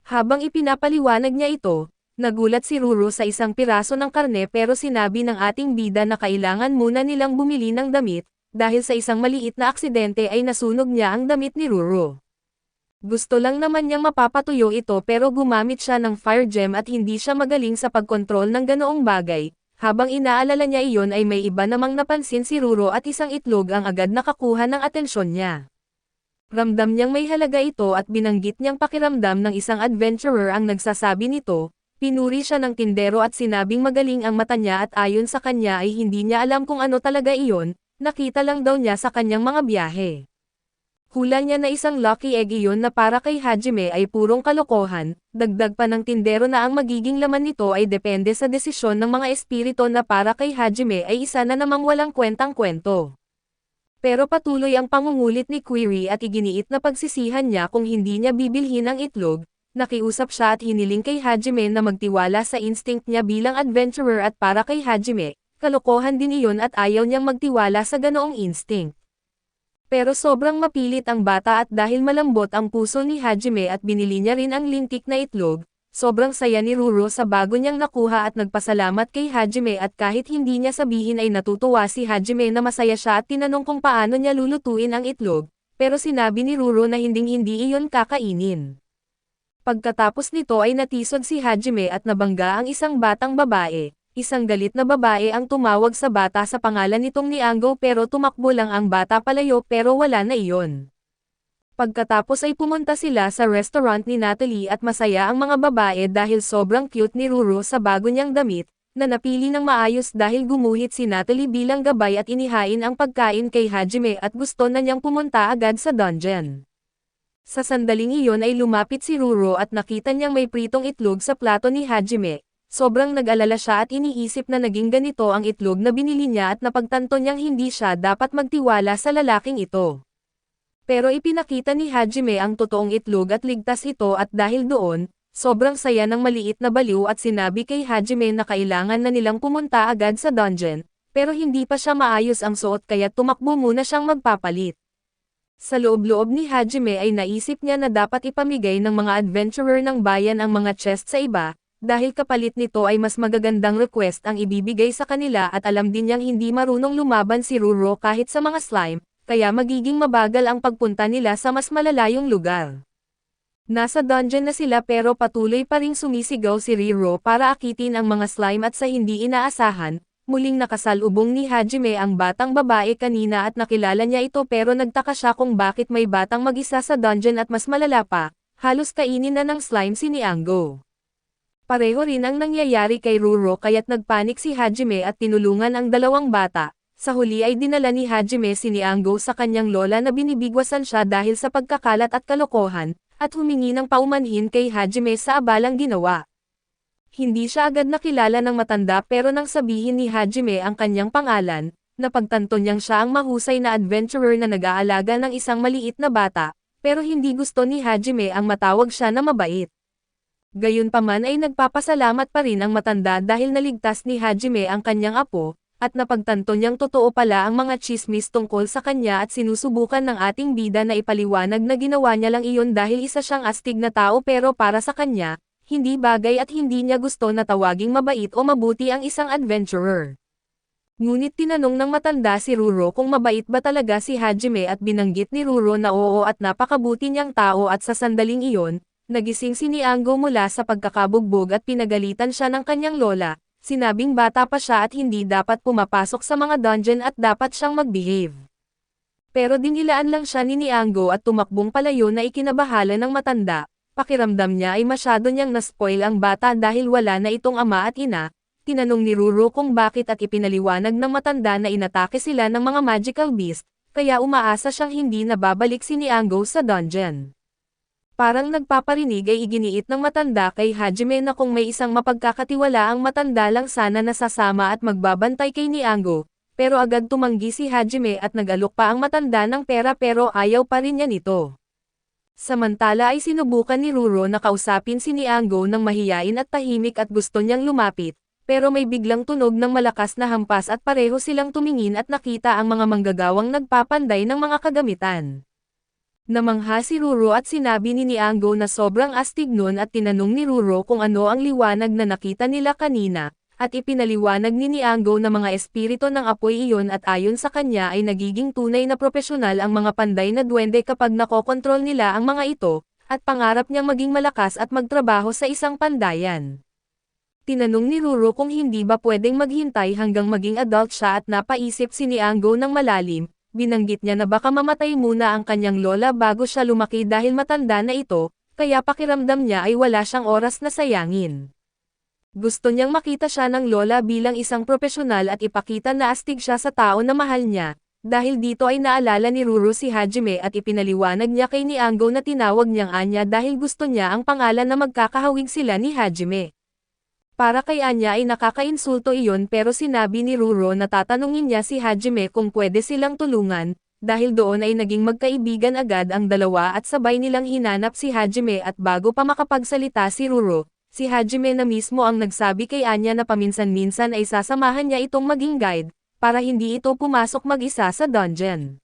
S1: Habang ipinapaliwanag niya ito, nagulat si Ruro sa isang piraso ng karne pero sinabi ng ating bida na kailangan muna nilang bumili ng damit, dahil sa isang maliit na aksidente ay nasunog niya ang damit ni Ruro. Gusto lang naman niyang mapapatuyo ito pero gumamit siya ng fire gem at hindi siya magaling sa pagkontrol ng ganoong bagay. Habang inaalala niya iyon ay may iba namang napansin si Ruro at isang itlog ang agad nakakuha ng atensyon niya. Ramdam niyang may halaga ito at binanggit niyang pakiramdam ng isang adventurer ang nagsasabi nito, pinuri siya ng tindero at sinabing magaling ang mata niya at ayon sa kanya ay hindi niya alam kung ano talaga iyon, nakita lang daw niya sa kanyang mga biyahe. Hula niya na isang lucky egg iyon na para kay Hajime ay purong kalokohan, dagdag pa ng tindero na ang magiging laman nito ay depende sa desisyon ng mga espiritu na para kay Hajime ay isa na namang walang kwentang kwento. Pero patuloy ang pangungulit ni Query at iginiit na pagsisihan niya kung hindi niya bibilhin ang itlog, nakiusap siya at hiniling kay Hajime na magtiwala sa instinct niya bilang adventurer at para kay Hajime, kalokohan din iyon at ayaw niyang magtiwala sa ganoong instinct. Pero sobrang mapilit ang bata at dahil malambot ang puso ni Hajime at binili niya rin ang lintik na itlog, sobrang saya ni Ruro sa bago niyang nakuha at nagpasalamat kay Hajime at kahit hindi niya sabihin ay natutuwa si Hajime na masaya siya at tinanong kung paano niya lulutuin ang itlog, pero sinabi ni Ruro na hinding-hindi iyon kakainin. Pagkatapos nito ay natisod si Hajime at nabangga ang isang batang babae. Isang galit na babae ang tumawag sa bata sa pangalan nitong Nianggo pero tumakbo lang ang bata palayo pero wala na iyon. Pagkatapos ay pumunta sila sa restaurant ni Natalie at masaya ang mga babae dahil sobrang cute ni Ruro sa bago niyang damit, na napili ng maayos dahil gumuhit si Natalie bilang gabay at inihain ang pagkain kay Hajime at gusto na niyang pumunta agad sa dungeon. Sa sandaling iyon ay lumapit si Ruro at nakita niyang may pritong itlog sa plato ni Hajime. Sobrang nag-alala siya at iniisip na naging ganito ang itlog na binili niya at napagtanto niyang hindi siya dapat magtiwala sa lalaking ito. Pero ipinakita ni Hajime ang totoong itlog at ligtas ito at dahil doon, sobrang saya ng maliit na baliw at sinabi kay Hajime na kailangan na nilang pumunta agad sa dungeon, pero hindi pa siya maayos ang suot kaya tumakbo muna siyang magpapalit. Sa loob-loob ni Hajime ay naisip niya na dapat ipamigay ng mga adventurer ng bayan ang mga chest sa iba, dahil kapalit nito ay mas magagandang request ang ibibigay sa kanila at alam din niyang hindi marunong lumaban si Ruro kahit sa mga slime, kaya magiging mabagal ang pagpunta nila sa mas malalayong lugar. Nasa dungeon na sila pero patuloy pa ring sumisigaw si Ruro para akitin ang mga slime at sa hindi inaasahan, muling nakasalubong ni Hajime ang batang babae kanina at nakilala niya ito pero nagtaka siya kung bakit may batang mag-isa sa dungeon at mas malala pa, halos kainin na ng slime si Nianggo. Pareho rin ang nangyayari kay Ruro kaya't nagpanik si Hajime at tinulungan ang dalawang bata. Sa huli ay dinala ni Hajime si Nianggo sa kanyang lola na binibigwasan siya dahil sa pagkakalat at kalokohan, at humingi ng paumanhin kay Hajime sa abalang ginawa. Hindi siya agad nakilala ng matanda pero nang sabihin ni Hajime ang kanyang pangalan, napagtanto niyang siya ang mahusay na adventurer na nag-aalaga ng isang maliit na bata, pero hindi gusto ni Hajime ang matawag siya na mabait. Gayunpaman ay nagpapasalamat pa rin ang matanda dahil naligtas ni Hajime ang kanyang apo, at napagtanto niyang totoo pala ang mga chismis tungkol sa kanya at sinusubukan ng ating bida na ipaliwanag na ginawa niya lang iyon dahil isa siyang astig na tao pero para sa kanya, hindi bagay at hindi niya gusto na tawaging mabait o mabuti ang isang adventurer. Ngunit tinanong ng matanda si Ruro kung mabait ba talaga si Hajime at binanggit ni Ruro na oo at napakabuti niyang tao at sa sandaling iyon, nagising si Nianggo mula sa pagkakabugbog at pinagalitan siya ng kanyang lola, sinabing bata pa siya at hindi dapat pumapasok sa mga dungeon at dapat siyang mag-behave. Pero dinilaan lang siya ni Nianggo at tumakbong palayo na ikinabahala ng matanda, pakiramdam niya ay masyado niyang naspoil ang bata dahil wala na itong ama at ina, tinanong ni Ruro kung bakit at ipinaliwanag ng matanda na inatake sila ng mga magical beast, kaya umaasa siyang hindi na babalik si Nianggo sa dungeon. Parang nagpaparinig ay iginiit ng matanda kay Hajime na kung may isang mapagkakatiwala ang matanda lang sana na sasama at magbabantay kay Nianggo, pero agad tumanggi si Hajime at nag-alok pa ang matanda ng pera pero ayaw pa rin niya nito. Samantala ay sinubukan ni Ruro na kausapin si Nianggo ng mahiyain at tahimik at gusto niyang lumapit, pero may biglang tunog ng malakas na hampas at pareho silang tumingin at nakita ang mga manggagawang nagpapanday ng mga kagamitan. Namangha si Ruro at sinabi ni Nianggo na sobrang astig nun at tinanong ni Ruro kung ano ang liwanag na nakita nila kanina, at ipinaliwanag ni Nianggo na mga espiritu ng apoy iyon at ayon sa kanya ay nagiging tunay na propesyonal ang mga panday na duwende kapag nakokontrol nila ang mga ito, at pangarap niyang maging malakas at magtrabaho sa isang pandayan. Tinanong ni Ruro kung hindi ba pwedeng maghintay hanggang maging adult siya at napaisip si Nianggo ng malalim. Binanggit niya na baka mamatay muna ang kanyang lola bago siya lumaki dahil matanda na ito, kaya pakiramdam niya ay wala siyang oras na sayangin. Gusto niyang makita siya ng lola bilang isang propesyonal at ipakita na astig siya sa tao na mahal niya, dahil dito ay naalala ni Ruro si Hajime at ipinaliwanag niya kay Nianggo na tinawag niyang Anya dahil gusto niya ang pangalan na magkakahawig sila ni Hajime. Para kay Anya ay nakakainsulto iyon pero sinabi ni Ruro na tatanungin niya si Hajime kung pwede silang tulungan, dahil doon ay naging magkaibigan agad ang dalawa at sabay nilang hinanap si Hajime at bago pa makapagsalita si Ruro, si Hajime na mismo ang nagsabi kay Anya na paminsan-minsan ay sasamahan niya itong maging guide, para hindi ito pumasok mag-isa sa dungeon.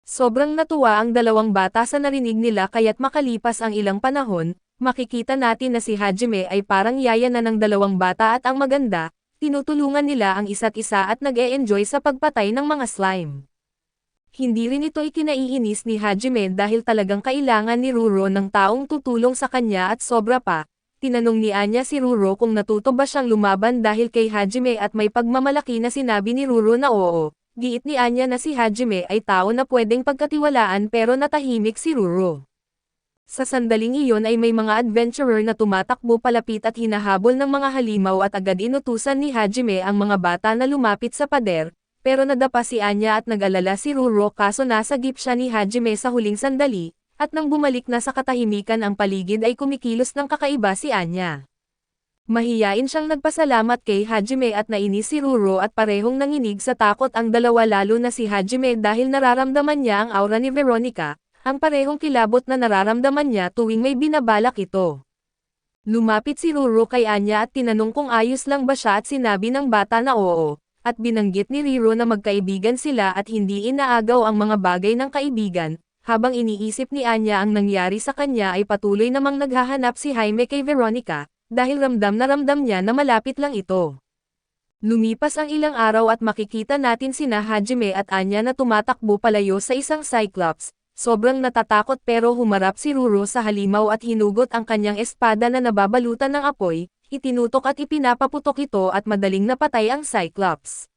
S1: Sobrang natuwa ang dalawang bata sa narinig nila kaya't makalipas ang ilang panahon, makikita natin na si Hajime ay parang yaya na ng dalawang bata at ang maganda, tinutulungan nila ang isa't isa at nag-e-enjoy sa pagpatay ng mga slime. Hindi rin ito ikinaiinis ni Hajime dahil talagang kailangan ni Ruro ng taong tutulong sa kanya at sobra pa. Tinanong ni Anya si Ruro kung natuto ba siyang lumaban dahil kay Hajime at may pagmamalaki na sinabi ni Ruro na oo. Giit ni Anya na si Hajime ay tao na pwedeng pagkatiwalaan pero natahimik si Ruro. Sa sandaling iyon ay may mga adventurer na tumatakbo palapit at hinahabol ng mga halimaw at agad inutusan ni Hajime ang mga bata na lumapit sa pader, pero nadapa si Anya at nag-alala si Ruro kaso nasa gip siya ni Hajime sa huling sandali, at nang bumalik na sa katahimikan ang paligid ay kumikilos ng kakaiba si Anya. Mahiyain siyang nagpasalamat kay Hajime at nainis si Ruro at parehong nanginig sa takot ang dalawa lalo na si Hajime dahil nararamdaman niya ang aura ni Veronica, ang parehong kilabot na nararamdaman niya tuwing may binabalak ito. Lumapit si Ruro kay Anya at tinanong kung ayos lang ba siya at sinabi ng bata na oo, at binanggit ni Ruro na magkaibigan sila at hindi inaagaw ang mga bagay ng kaibigan, habang iniisip ni Anya ang nangyari sa kanya ay patuloy namang naghahanap si Jaime kay Veronica, dahil ramdam niya na malapit lang ito. Lumipas ang ilang araw at makikita natin sina Hajime at Anya na tumatakbo palayo sa isang Cyclops. Sobrang natatakot pero humarap si Ruro sa halimaw at hinugot ang kanyang espada na nababalutan ng apoy, itinutok at ipinapaputok ito at madaling napatay ang Cyclops.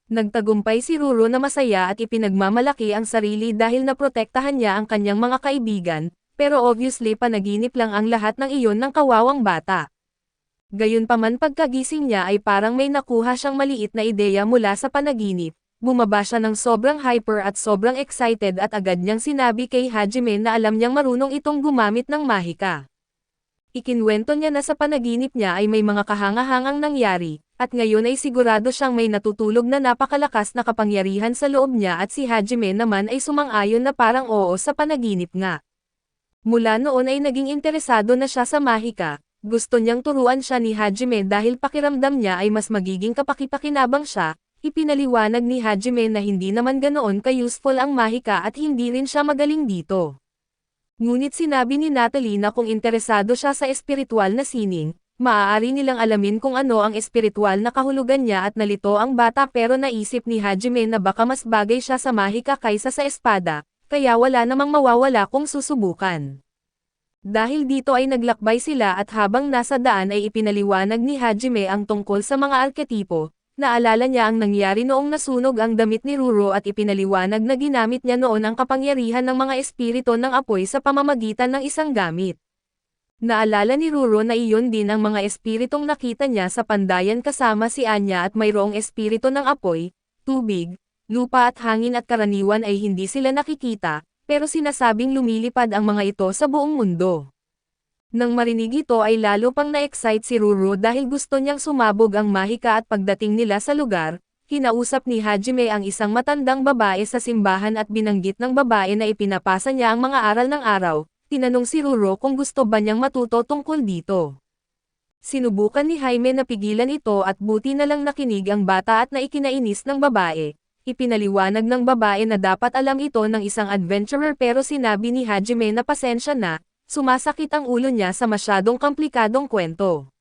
S1: Nagtagumpay si Ruro na masaya at ipinagmamalaki ang sarili dahil naprotektahan niya ang kanyang mga kaibigan, pero obviously panaginip lang ang lahat ng iyon ng kawawang bata. Gayunpaman pagkagising niya ay parang may nakuha siyang maliit na ideya mula sa panaginip. Bumaba siya ng sobrang hyper at sobrang excited at agad niyang sinabi kay Hajime na alam niyang marunong itong gumamit ng mahika. Ikinwento niya na sa panaginip niya ay may mga kahangahangang nangyari, at ngayon ay sigurado siyang may natutulog na napakalakas na kapangyarihan sa loob niya at si Hajime naman ay sumang-ayon na parang oo sa panaginip nga. Mula noon ay naging interesado na siya sa mahika, gusto niyang turuan siya ni Hajime dahil pakiramdam niya ay mas magiging kapakipakinabang siya. Ipinaliwanag ni Hajime na hindi naman ganoon ka-useful ang mahika at hindi rin siya magaling dito. Ngunit sinabi ni Natalie na kung interesado siya sa espiritual na sining, maaari nilang alamin kung ano ang espiritual na kahulugan niya at nalito ang bata pero naisip ni Hajime na baka mas bagay siya sa mahika kaysa sa espada, kaya wala namang mawawala kung susubukan. Dahil dito ay naglakbay sila at habang nasa daan ay ipinaliwanag ni Hajime ang tungkol sa mga arketipo. Naalala niya ang nangyari noong nasunog ang damit ni Ruro at ipinaliwanag na ginamit niya noon ang kapangyarihan ng mga espiritu ng apoy sa pamamagitan ng isang gamit. Naalala ni Ruro na iyon din ang mga espiritong nakita niya sa pandayan kasama si Anya at mayroong espiritu ng apoy, tubig, lupa at hangin at karaniwan ay hindi sila nakikita, pero sinasabing lumilipad ang mga ito sa buong mundo. Nang marinig ito ay lalo pang na-excite si Ruro dahil gusto niyang sumabog ang mahika at pagdating nila sa lugar, kinausap ni Hajime ang isang matandang babae sa simbahan at binanggit ng babae na ipinapasa niya ang mga aral ng araw, tinanong si Ruro kung gusto ba niyang matuto tungkol dito. Sinubukan ni Jaime na pigilan ito at buti na lang nakinig ang bata at naikinainis ng babae. Ipinaliwanag ng babae na dapat alam ito ng isang adventurer pero sinabi ni Hajime na pasensya na, sumasakit ang ulo niya sa masyadong komplikadong kwento.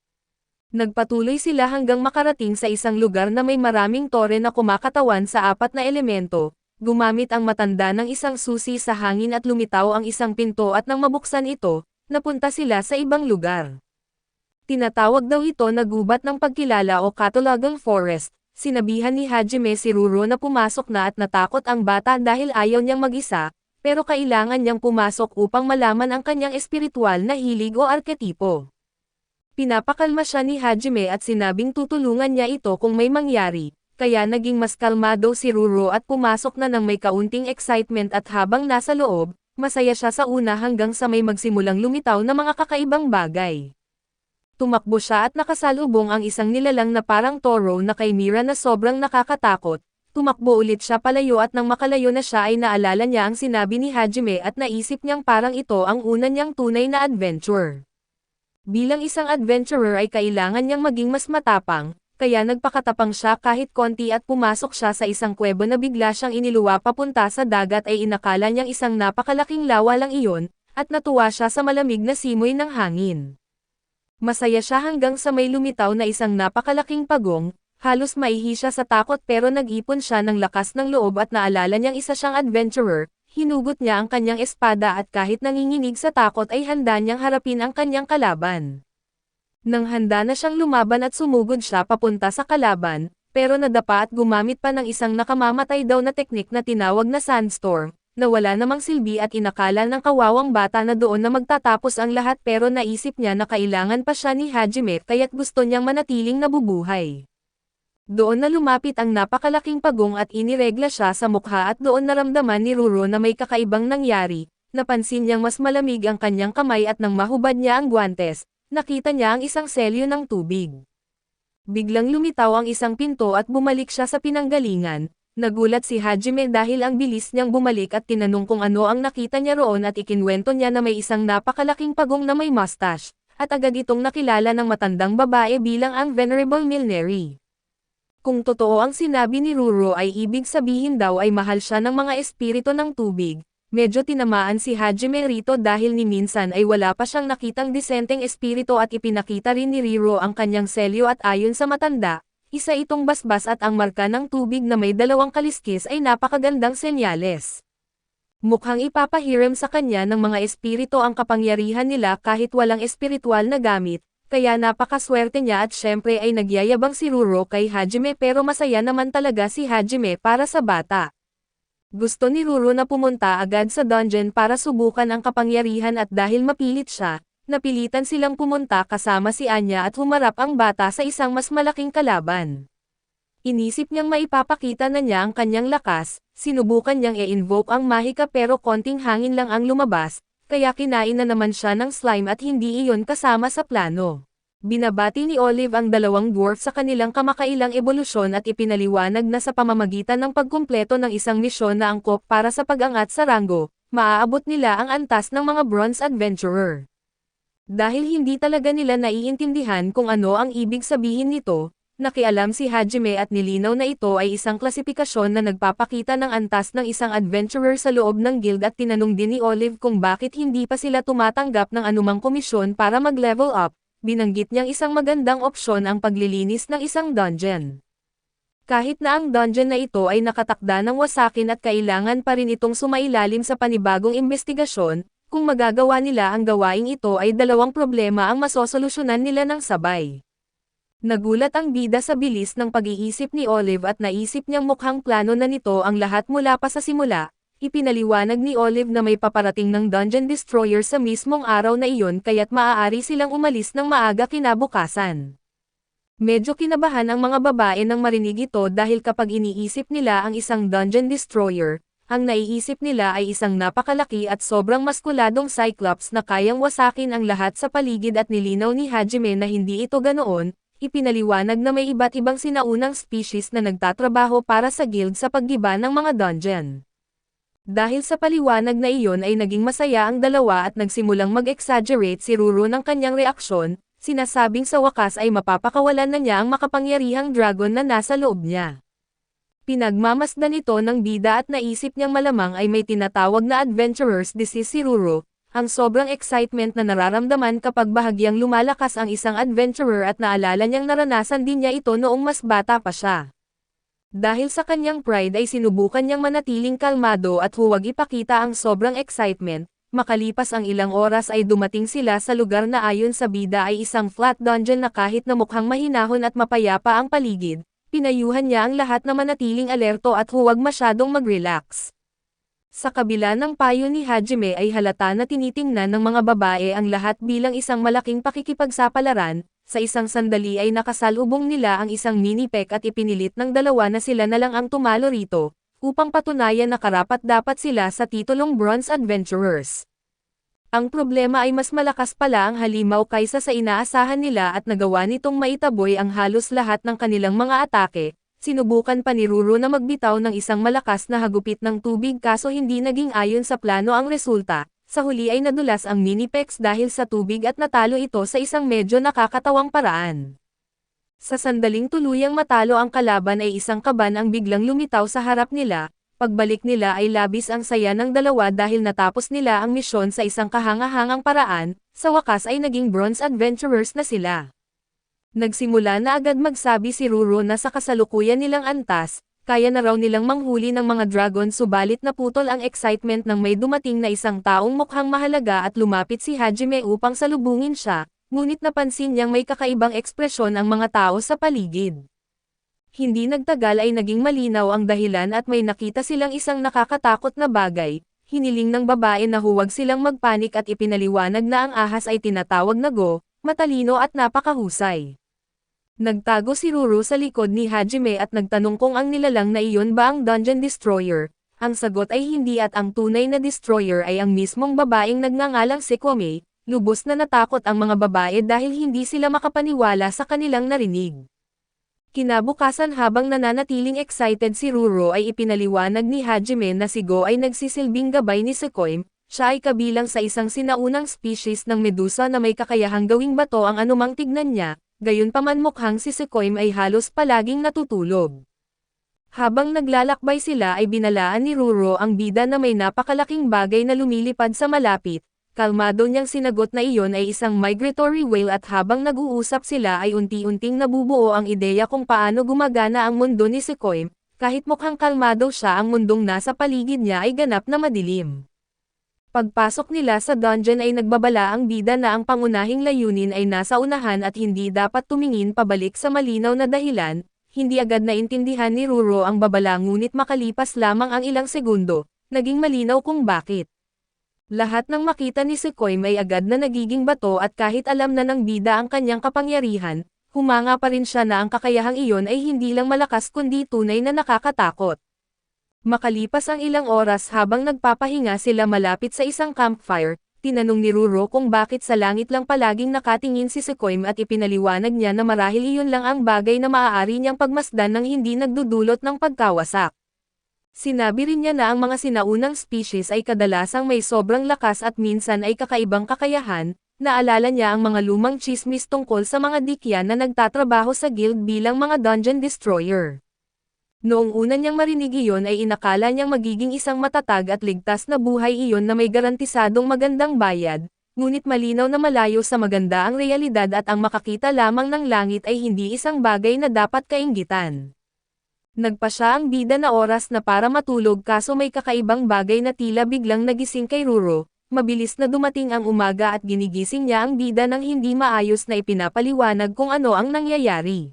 S1: Nagpatuloy sila hanggang makarating sa isang lugar na may maraming tore na kumakatawan sa apat na elemento, gumamit ang matanda ng isang susi sa hangin at lumitaw ang isang pinto at nang mabuksan ito, napunta sila sa ibang lugar. Tinatawag daw ito na gubat ng pagkilala o Catalogang Forest. Sinabihan ni Hajime si Ruro na pumasok na at natakot ang bata dahil ayaw niyang mag-isa, pero kailangan niyang pumasok upang malaman ang kanyang espiritual na hilig o arketipo. Pinapakalma siya ni Hajime at sinabing tutulungan niya ito kung may mangyari, kaya naging mas kalmado si Ruro at pumasok na ng may kaunting excitement at habang nasa loob, masaya siya sa una hanggang sa may magsimulang lumitaw na mga kakaibang bagay. Tumakbo siya at nakasalubong ang isang nilalang na parang toro na kay Mira na sobrang nakakatakot. Tumakbo ulit siya palayo at nang makalayo na siya ay naalala niya ang sinabi ni Hajime at naisip niyang parang ito ang una niyang tunay na adventure. Bilang isang adventurer ay kailangan niyang maging mas matapang, kaya nagpakatapang siya kahit konti at pumasok siya sa isang kuweba na bigla siyang iniluwa papunta sa dagat ay inakala niyang isang napakalaking lawa lang iyon, at natuwa siya sa malamig na simoy ng hangin. Masaya siya hanggang sa may lumitaw na isang napakalaking pagong, Halos maihi siya sa takot pero nag-ipon siya ng lakas ng loob at naalala niyang isa siyang adventurer, hinugot niya ang kanyang espada at kahit nanginginig sa takot ay handa niyang harapin ang kanyang kalaban. Nang handa na siyang lumaban at sumugod siya papunta sa kalaban, pero nadapa at gumamit pa ng isang nakamamatay daw na teknik na tinawag na sandstorm, na wala namang silbi at inakala ng kawawang bata na doon na magtatapos ang lahat pero naisip niya na kailangan pa siya ni Hajime kaya't gusto niyang manatiling nabubuhay. Doon na lumapit ang napakalaking pagong at iniregla siya sa mukha at doon naramdaman ni Ruro na may kakaibang nangyari, napansin niyang mas malamig ang kanyang kamay at nang mahubad niya ang guwantes, nakita niya ang isang selyo ng tubig. Biglang lumitaw ang isang pinto at bumalik siya sa pinanggalingan. Nagulat si Hajime dahil ang bilis niyang bumalik at tinanong kung ano ang nakita niya roon at ikinwento niya na may isang napakalaking pagong na may mustache, at agad itong nakilala ng matandang babae bilang ang Venerable Milneri. Kung totoo ang sinabi ni Ruro ay ibig sabihin daw ay mahal siya ng mga espiritu ng tubig. Medyo tinamaan si Hajime rito dahil ni minsan ay wala pa siyang nakitang disenteng espiritu at ipinakita rin ni Riro ang kanyang selyo at ayon sa matanda, isa itong basbas at ang marka ng tubig na may dalawang kaliskis ay napakagandang senyales. Mukhang ipapahiram sa kanya ng mga espiritu ang kapangyarihan nila kahit walang espiritual na gamit, kaya napakaswerte niya at syempre ay nagyayabang si Ruro kay Hajime pero masaya naman talaga si Hajime para sa bata. Gusto ni Ruro na pumunta agad sa dungeon para subukan ang kapangyarihan at dahil mapilit siya, napilitan silang pumunta kasama si Anya at humarap ang bata sa isang mas malaking kalaban. Inisip niyang maipapakita na niya ang kanyang lakas, sinubukan niyang i-invoke ang mahika pero konting hangin lang ang lumabas, kaya kinain na naman siya ng slime at hindi iyon kasama sa plano. Binabati ni Olive ang dalawang dwarf sa kanilang kamakailang ebolusyon at ipinaliwanag na sa pamamagitan ng pagkumpleto ng isang misyon na angkop para sa pag-angat sa ranggo, maaabot nila ang antas ng mga bronze adventurer. Dahil hindi talaga nila naiintindihan kung ano ang ibig sabihin nito, nakialam si Hajime at nilinaw na ito ay isang klasifikasyon na nagpapakita ng antas ng isang adventurer sa loob ng guild at tinanong din ni Olive kung bakit hindi pa sila tumatanggap ng anumang komisyon para mag-level up, binanggit niyang isang magandang opsyon ang paglilinis ng isang dungeon. Kahit na ang dungeon na ito ay nakatakda ng wasakin at kailangan pa rin itong sumailalim sa panibagong investigasyon, kung magagawa nila ang gawaing ito ay dalawang problema ang masosolusyonan nila ng sabay. Nagulat ang bida sa bilis ng pag-iisip ni Olive at naisip niyang mukhang plano na nito ang lahat mula pa sa simula. Ipinaliwanag ni Olive na may paparating ng Dungeon Destroyer sa mismong araw na iyon kaya't maaari silang umalis ng maaga kinabukasan. Medyo kinabahan ang mga babae nang marinig ito dahil kapag iniisip nila ang isang Dungeon Destroyer, ang naiisip nila ay isang napakalaki at sobrang maskuladong Cyclops na kayang wasakin ang lahat sa paligid at nilinaw ni Hajime na hindi ito ganoon. Ipinaliwanag na may iba't ibang sinaunang species na nagtatrabaho para sa guild sa paggiba ng mga dungeon. Dahil sa paliwanag na iyon ay naging masaya ang dalawa at nagsimulang mag-exaggerate si Ruro ng kanyang reaksyon, sinasabing sa wakas ay mapapakawalan na niya ang makapangyarihang dragon na nasa loob niya. Pinagmamasdan ito ng bida at naisip niyang malamang ay may tinatawag na adventurer's disease si Ruro. Ang sobrang excitement na nararamdaman kapag bahagyang lumalakas ang isang adventurer at naalala niyang naranasan din niya ito noong mas bata pa siya. Dahil sa kanyang pride ay sinubukan niyang manatiling kalmado at huwag ipakita ang sobrang excitement, makalipas ang ilang oras ay dumating sila sa lugar na ayon sa bida ay isang flat dungeon na kahit na mukhang mahinahon at mapayapa ang paligid, pinayuhan niya ang lahat na manatiling alerto at huwag masyadong mag-relax. Sa kabila ng payo ni Hajime ay halata na tinitingnan ng mga babae ang lahat bilang isang malaking pakikipagsapalaran, sa isang sandali ay nakasalubong nila ang isang mini-pek at ipinilit ng dalawa na sila na lang ang tumalo rito, upang patunayan na karapat-dapat sila sa titulong Bronze Adventurers. Ang problema ay mas malakas pala ang halimaw kaysa sa inaasahan nila at nagawa nitong maitaboy ang halos lahat ng kanilang mga atake. Sinubukan pa ni Ruro na magbitaw ng isang malakas na hagupit ng tubig kaso hindi naging ayon sa plano ang resulta, sa huli ay nadulas ang mini-pex dahil sa tubig at natalo ito sa isang medyo nakakatawang paraan. Sa sandaling tuluyang matalo ang kalaban ay isang kaban ang biglang lumitaw sa harap nila, pagbalik nila ay labis ang saya ng dalawa dahil natapos nila ang misyon sa isang kahangahangang paraan, sa wakas ay naging Bronze Adventurers na sila. Nagsimula na agad magsabi si Ruro na sa kasalukuyan nilang antas, kaya na raw nilang manghuli ng mga dragon subalit naputol ang excitement nang may dumating na isang taong mukhang mahalaga at lumapit si Hajime upang salubungin siya, ngunit napansin niyang may kakaibang ekspresyon ang mga tao sa paligid. Hindi nagtagal ay naging malinaw ang dahilan at may nakita silang isang nakakatakot na bagay. Hiniling ng babae na huwag silang magpanik at ipinaliwanag na ang ahas ay tinatawag na Go, matalino at napakahusay. Nagtago si Ruro sa likod ni Hajime at nagtanong kung ang nilalang na iyon ba ang Dungeon Destroyer. Ang sagot ay hindi at ang tunay na destroyer ay ang mismong babaeng nagngangalang si Kwame. Lubos na natakot ang mga babae dahil hindi sila makapaniwala sa kanilang narinig. Kinabukasan habang nananatiling excited si Ruro ay ipinaliwanag ni Hajime na si Go ay nagsisilbing gabay ni Sekoim. Siya ay kabilang sa isang sinaunang species ng medusa na may kakayahang gawing bato ang anumang tignan niya. Gayunpaman mukhang si Sekoim ay halos palaging natutulog. Habang naglalakbay sila ay binalaan ni Ruro ang bida na may napakalaking bagay na lumilipad sa malapit. Kalmado niyang sinagot na iyon ay isang migratory whale at habang nag-uusap sila ay unti-unting nabubuo ang ideya kung paano gumagana ang mundo ni Sekoim. Kahit mukhang kalmado siya, ang mundong nasa paligid niya ay ganap na madilim. Pagpasok nila sa dungeon ay nagbabala ang bida na ang pangunahing layunin ay nasa unahan at hindi dapat tumingin pabalik sa malinaw na dahilan. Hindi agad naintindihan ni Ruro ang babala ngunit makalipas lamang ang ilang segundo, naging malinaw kung bakit. Lahat ng makita ni Sekoim ay agad na nagiging bato at kahit alam na ng bida ang kanyang kapangyarihan, humanga pa rin siya na ang kakayahang iyon ay hindi lang malakas kundi tunay na nakakatakot. Makalipas ang ilang oras habang nagpapahinga sila malapit sa isang campfire, tinanong ni Ruro kung bakit sa langit lang palaging nakatingin si Sekoim at ipinaliwanag niya na marahil iyon lang ang bagay na maaari niyang pagmasdan nang hindi nagdudulot ng pagkawasak. Sinabi rin niya na ang mga sinaunang species ay kadalasang may sobrang lakas at minsan ay kakaibang kakayahan. Naalala niya ang mga lumang chismis tungkol sa mga dikya na nagtatrabaho sa guild bilang mga dungeon destroyer. Noong una niyang marinig iyon ay inakala niyang magiging isang matatag at ligtas na buhay iyon na may garantisadong magandang bayad, ngunit malinaw na malayo sa maganda ang realidad at ang makakita lamang ng langit ay hindi isang bagay na dapat kainggitan. Nagpa siya ang bida na oras na para matulog kaso may kakaibang bagay na tila biglang nagising kay Ruro. Mabilis na dumating ang umaga at ginigising niya ang bida nang hindi maayos na ipinapaliwanag kung ano ang nangyayari.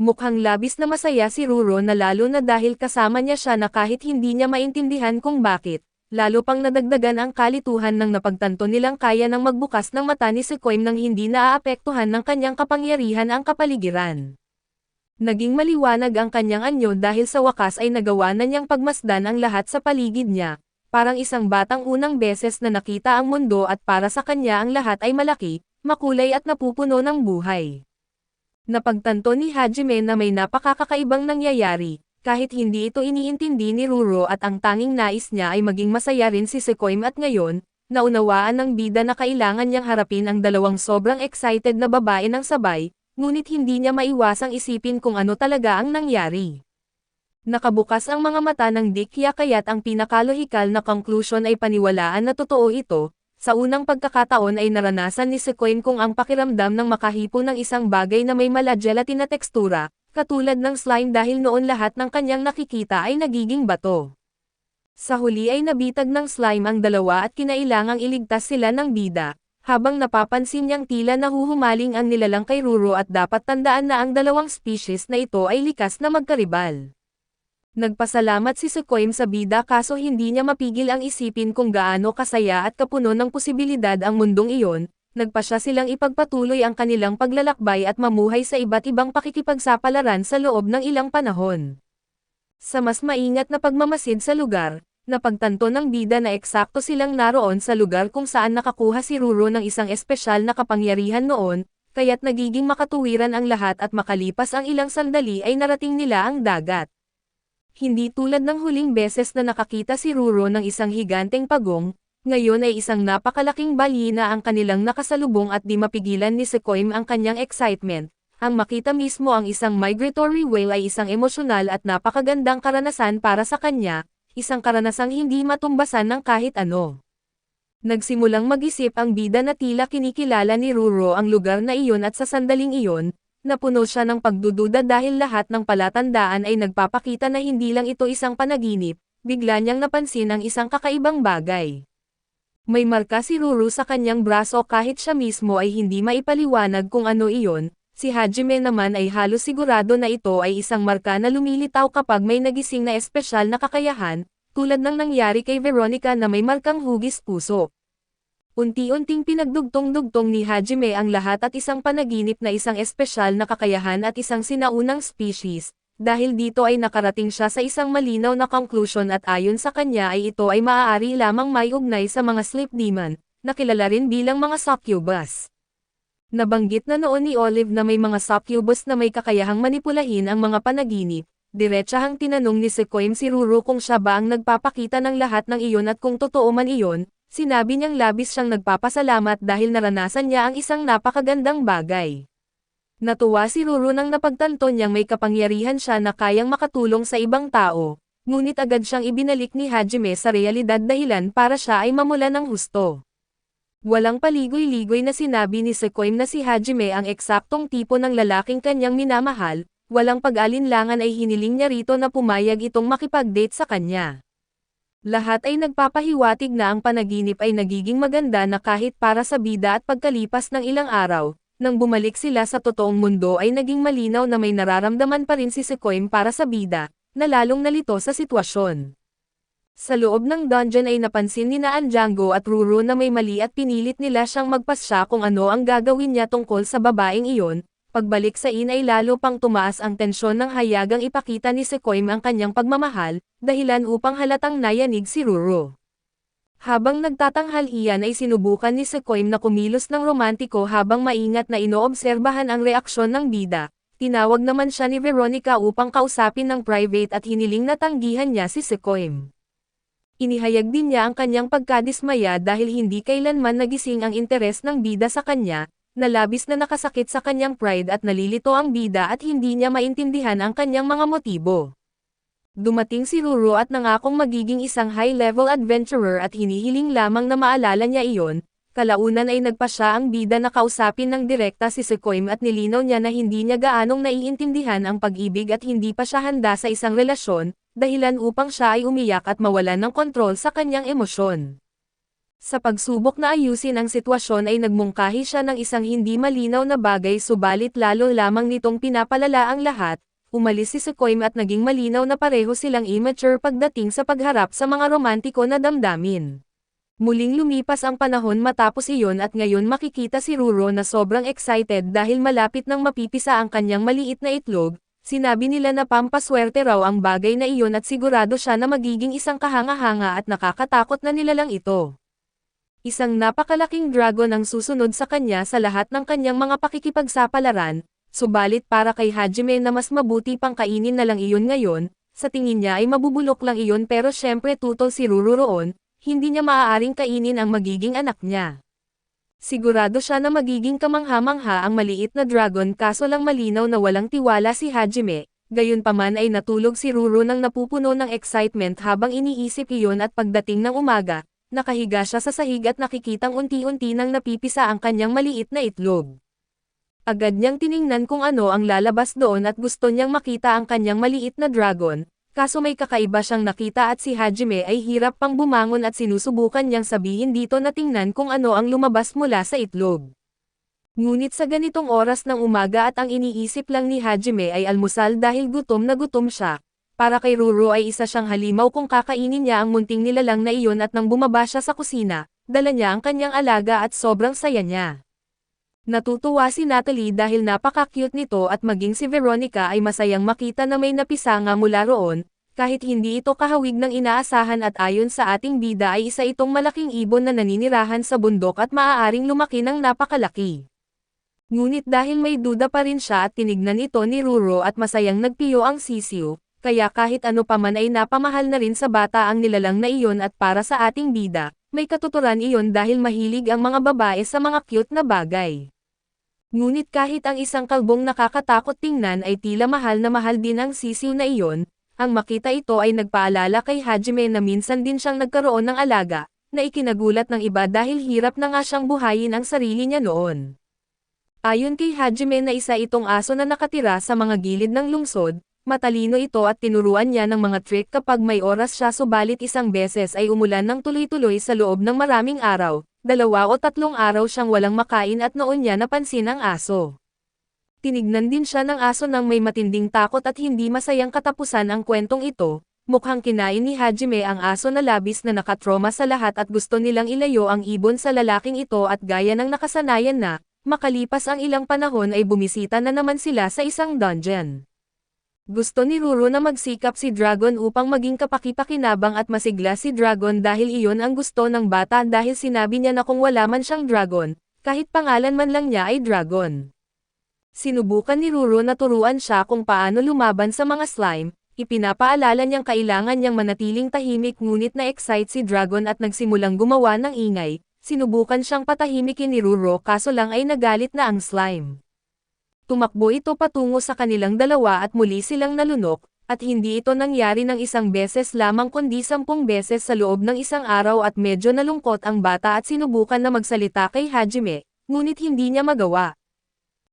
S1: Mukhang labis na masaya si Ruro na lalo na dahil kasama niya siya na kahit hindi niya maintindihan kung bakit, lalo pang nadagdagan ang kalituhan nang napagtanto nilang kaya nang magbukas ng mata ni Sekoim nang hindi naaapektuhan ng kanyang kapangyarihan ang kapaligiran. Naging maliwanag ang kanyang anyo dahil sa wakas ay nagawa na niyang pagmasdan ang lahat sa paligid niya, parang isang batang unang beses na nakita ang mundo at para sa kanya ang lahat ay malaki, makulay at napupuno ng buhay. Napagtanto ni Hajime na may napakakakaibang nangyayari, kahit hindi ito iniintindi ni Ruro at ang tanging nais niya ay maging masaya rin si Sekoim at ngayon, naunawaan ng bida na kailangan niyang harapin ang dalawang sobrang excited na babae ng sabay, ngunit hindi niya maiwasang isipin kung ano talaga ang nangyari. Nakabukas ang mga mata ng Dikya kaya't ang pinakalohikal na conclusion ay paniwalaan na totoo ito. Sa unang pagkakataon ay naranasan ni Sekoim kung ang pakiramdam ng makahipo ng isang bagay na may mala-gelatin na tekstura, katulad ng slime dahil noon lahat ng kanyang nakikita ay nagiging bato. Sa huli ay nabitag ng slime ang dalawa at kinailangang iligtas sila ng bida, habang napapansin niyang tila nahuhumaling ang nilalang kay Ruro at dapat tandaan na ang dalawang species na ito ay likas na magkaribal. Nagpasalamat si Sekoim sa bida kaso hindi niya mapigil ang isipin kung gaano kasaya at kapuno ng posibilidad ang mundong iyon. Nagpasya silang ipagpatuloy ang kanilang paglalakbay at mamuhay sa iba't ibang pakikipagsapalaran sa loob ng ilang panahon. Sa mas maingat na pagmamasid sa lugar, napagtanto ng bida na eksakto silang naroon sa lugar kung saan nakakuha si Ruro ng isang espesyal na kapangyarihan noon, kaya't nagiging makatuwiran ang lahat at makalipas ang ilang sandali ay narating nila ang dagat. Hindi tulad ng huling beses na nakakita si Ruro ng isang higanteng pagong, ngayon ay isang napakalaking balyena ang kanilang nakasalubong at di mapigilan ni Sekoim ang kanyang excitement. Ang makita mismo ang isang migratory whale ay isang emosyonal at napakagandang karanasan para sa kanya, isang karanasang hindi matumbasan ng kahit ano. Nagsimulang mag-isip ang bida na tila kinikilala ni Ruro ang lugar na iyon at sa sandaling iyon, napuno siya ng pagdududa dahil lahat ng palatandaan ay nagpapakita na hindi lang ito isang panaginip, bigla niyang napansin ang isang kakaibang bagay. May marka si Ruru sa kanyang braso kahit siya mismo ay hindi maipaliwanag kung ano iyon. Si Hajime naman ay halos sigurado na ito ay isang marka na lumilitaw kapag may nagising na espesyal na kakayahan, tulad ng nangyari kay Veronica na may markang hugis puso. Unti-unting pinagdugtong-dugtong ni Hajime ang lahat at isang panaginip na isang espesyal na kakayahan at isang sinaunang species, dahil dito ay nakarating siya sa isang malinaw na conclusion at ayon sa kanya ay ito ay maaari lamang may ugnay sa mga sleep demon, na kilala rin bilang mga succubus. Nabanggit na noon ni Olive na may mga succubus na may kakayahang manipulahin ang mga panaginip. Diretsahang tinanong ni Sequoim si Ruru kung siya ba ang nagpapakita ng lahat ng iyon at kung totoo man iyon, sinabi niyang labis siyang nagpapasalamat dahil naranasan niya ang isang napakagandang bagay. Natuwa si Ruru nang napagtanto niyang may kapangyarihan siya na kayang makatulong sa ibang tao, ngunit agad siyang ibinalik ni Hajime sa realidad dahilan para siya ay mamula ng husto. Walang paligoy-ligoy na sinabi ni Sequoim na si Hajime ang eksaktong tipo ng lalaking kanyang minamahal, walang pag-alinlangan ay hiniling niya rito na pumayag itong makipag-date sa kanya. Lahat ay nagpapahiwatig na ang panaginip ay nagiging maganda na kahit para sa bida at pagkalipas ng ilang araw, nang bumalik sila sa totoong mundo ay naging malinaw na may nararamdaman pa rin si Sequoim para sa bida, na lalong nalito sa sitwasyon. Sa loob ng dungeon ay napansin ni Django at Ruru na may mali at pinilit nila siyang magpasya kung ano ang gagawin niya tungkol sa babaeng iyon. Pagbalik sa inn ay lalo pang tumaas ang tensyon ng hayagang ipakita ni Sequoim ang kanyang pagmamahal, dahilan upang halatang nayanig si Ruru. Habang nagtatanghal iyan ay sinubukan ni Sequoim na kumilos ng romantiko habang maingat na inoobserbahan ang reaksyon ng bida. Tinawag naman siya ni Veronica upang kausapin ng private at hiniling na tanggihan niya si Sequoim. Inihayag din niya ang kanyang pagkadismaya dahil hindi kailanman nagising ang interes ng bida sa kanya, na labis na nakasakit sa kanyang pride at nalilito ang bida at hindi niya maintindihan ang kanyang mga motibo. Dumating si Ruru at nangakong magiging isang high-level adventurer at hinihiling lamang na maalala niya iyon. Kalaunan ay nagpasya ang bida na kausapin ng direkta si Sequoim at nilinaw niya na hindi niya gaanong naiintindihan ang pag-ibig at hindi pa siya handa sa isang relasyon, dahilan upang siya ay umiyak at mawalan ng kontrol sa kanyang emosyon. Sa pagsubok na ayusin ang sitwasyon ay nagmungkahi siya ng isang hindi malinaw na bagay subalit lalo lamang nitong pinapalala ang lahat. Umalis si Sequoim at naging malinaw na pareho silang immature pagdating sa pagharap sa mga romantiko na damdamin. Muling lumipas ang panahon matapos iyon at ngayon makikita si Ruru na sobrang excited dahil malapit nang mapipisa ang kanyang maliit na itlog. Sinabi nila na pampaswerte raw ang bagay na iyon at sigurado siya na magiging isang kahanga-hanga at nakakatakot na nilalang ito. Isang napakalaking dragon ang susunod sa kanya sa lahat ng kanyang mga pakikipagsapalaran, subalit para kay Hajime na mas mabuti pang kainin na lang iyon ngayon, sa tingin niya ay mabubulok lang iyon pero syempre tutol si Ruru roon, hindi niya maaaring kainin ang magiging anak niya. Sigurado siya na magiging kamangha-mangha ang maliit na dragon kaso lang malinaw na walang tiwala si Hajime, gayunpaman ay natulog si Ruru nang napupuno ng excitement habang iniisip iyon at pagdating ng umaga, nakahiga siya sa sahig at nakikitang unti-unti nang napipisa ang kanyang maliit na itlog. Agad niyang tiningnan kung ano ang lalabas doon at gusto niyang makita ang kanyang maliit na dragon, kaso may kakaiba siyang nakita at si Hajime ay hirap pang bumangon at sinusubukan niyang sabihin dito na tingnan kung ano ang lumabas mula sa itlog. Ngunit sa ganitong oras ng umaga at ang iniisip lang ni Hajime ay almusal dahil gutom na gutom siya. Para kay Ruru ay isa siyang halimaw kung kakainin niya ang munting nilalang na iyon at nang bumaba siya sa kusina, dala niya ang kanyang alaga at sobrang saya niya. Natutuwa si Natalie dahil napaka-cute nito at maging si Veronica ay masayang makita na may napisa nga mula roon, kahit hindi ito kahawig ng inaasahan at ayon sa ating bida ay isa itong malaking ibon na naninirahan sa bundok at maaaring lumaki ng napakalaki. Ngunit dahil may duda pa rin siya at tinignan ito ni Ruru at masayang nagpiyo ang sisiw, kaya kahit ano pa man ay napamahal na rin sa bata ang nilalang na iyon at para sa ating bida, may katuturan iyon dahil mahilig ang mga babae sa mga cute na bagay. Ngunit kahit ang isang kalbong nakakatakot tingnan ay tila mahal na mahal din ang sisiw na iyon, ang makita ito ay nagpaalala kay Hajime na minsan din siyang nagkaroon ng alaga, na ikinagulat ng iba dahil hirap na nga siyang buhayin ang sarili niya noon. Ayon kay Hajime na isa itong aso na nakatira sa mga gilid ng lungsod, matalino ito at tinuruan niya ng mga trick kapag may oras siya subalit isang beses ay umulan ng tuloy-tuloy sa loob ng maraming araw, 2 o 3 araw siyang walang makain at noon niya napansin ang aso. Tinignan din siya ng aso nang may matinding takot at hindi masayang katapusan ang kwentong ito. Mukhang kinain ni Hajime ang aso na labis na nakatroma sa lahat at gusto nilang ilayo ang ibon sa lalaking ito at gaya ng nakasanayan na, makalipas ang ilang panahon ay bumisita na naman sila sa isang dungeon. Gusto ni Ruro na magsikap si Dragon upang maging kapaki-pakinabang at masigla si Dragon dahil iyon ang gusto ng bata dahil sinabi niya na kung wala man siyang dragon, kahit pangalan man lang niya ay Dragon. Sinubukan ni Ruro na turuan siya kung paano lumaban sa mga slime, ipinapaalala niyang kailangan niyang manatiling tahimik ngunit na-excite si Dragon at nagsimulang gumawa ng ingay. Sinubukan siyang patahimikin ni Ruro kaso lang ay nagalit na ang slime. Tumakbo ito patungo sa kanilang dalawa at muli silang nalunok, at hindi ito nangyari ng isang beses lamang kundi 10 beses sa loob ng isang araw at medyo nalungkot ang bata at sinubukan na magsalita kay Hajime, ngunit hindi niya magawa.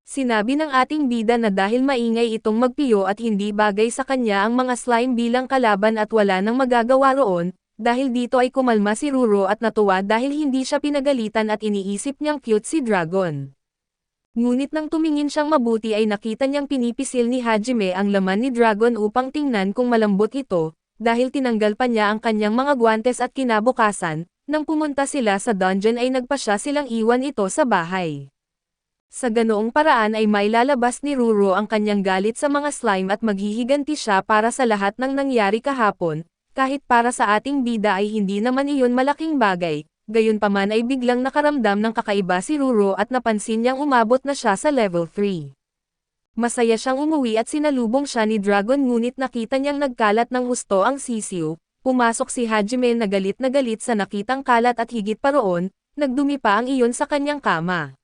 S1: Sinabi ng ating bida na dahil maingay itong magpiyo at hindi bagay sa kanya ang mga slime bilang kalaban at wala nang magagawa roon, dahil dito ay kumalma si Ruro at natuwa dahil hindi siya pinagalitan at iniisip niyang cute si Dragon. Ngunit nang tumingin siyang mabuti ay nakita niyang pinipisil ni Hajime ang laman ni Dragon upang tingnan kung malambot ito, dahil tinanggal pa niya ang kanyang mga guwantes at kinabukasan, nang pumunta sila sa dungeon ay nagpasya silang iwan ito sa bahay. Sa ganoong paraan ay mailalabas ni Ruro ang kanyang galit sa mga slime at maghihiganti siya para sa lahat ng nangyari kahapon. Kahit para sa ating bida ay hindi naman iyon malaking bagay, gayunpaman ay biglang nakaramdam ng kakaiba si Ruro at napansin niyang umabot na siya sa level 3. Masaya siyang umuwi at sinalubong siya ni Dragon ngunit nakita niyang nagkalat ng husto ang sisiw. Pumasok si Hajime na galit sa nakitang kalat at higit pa roon, nagdumi pa ang iyon sa kanyang kama.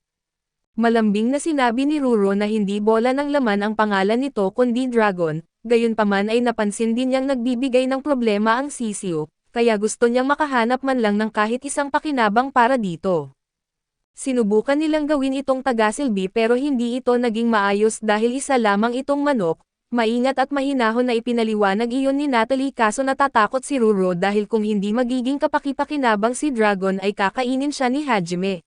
S1: Malambing na sinabi ni Ruro na hindi bola ng laman ang pangalan nito kundi Dragon. Gayunpaman ay napansin din niyang nagbibigay ng problema ang sisiw, kaya gusto niyang makahanap man lang ng kahit isang pakinabang para dito. Sinubukan nilang gawin itong tagasilbi pero hindi ito naging maayos dahil isa lamang itong manok, maingat at mahinahon na ipinaliwanag iyon ni Natalie kaso natatakot si Ruro dahil kung hindi magiging kapaki-pakinabang si Dragon ay kakainin siya ni Hajime.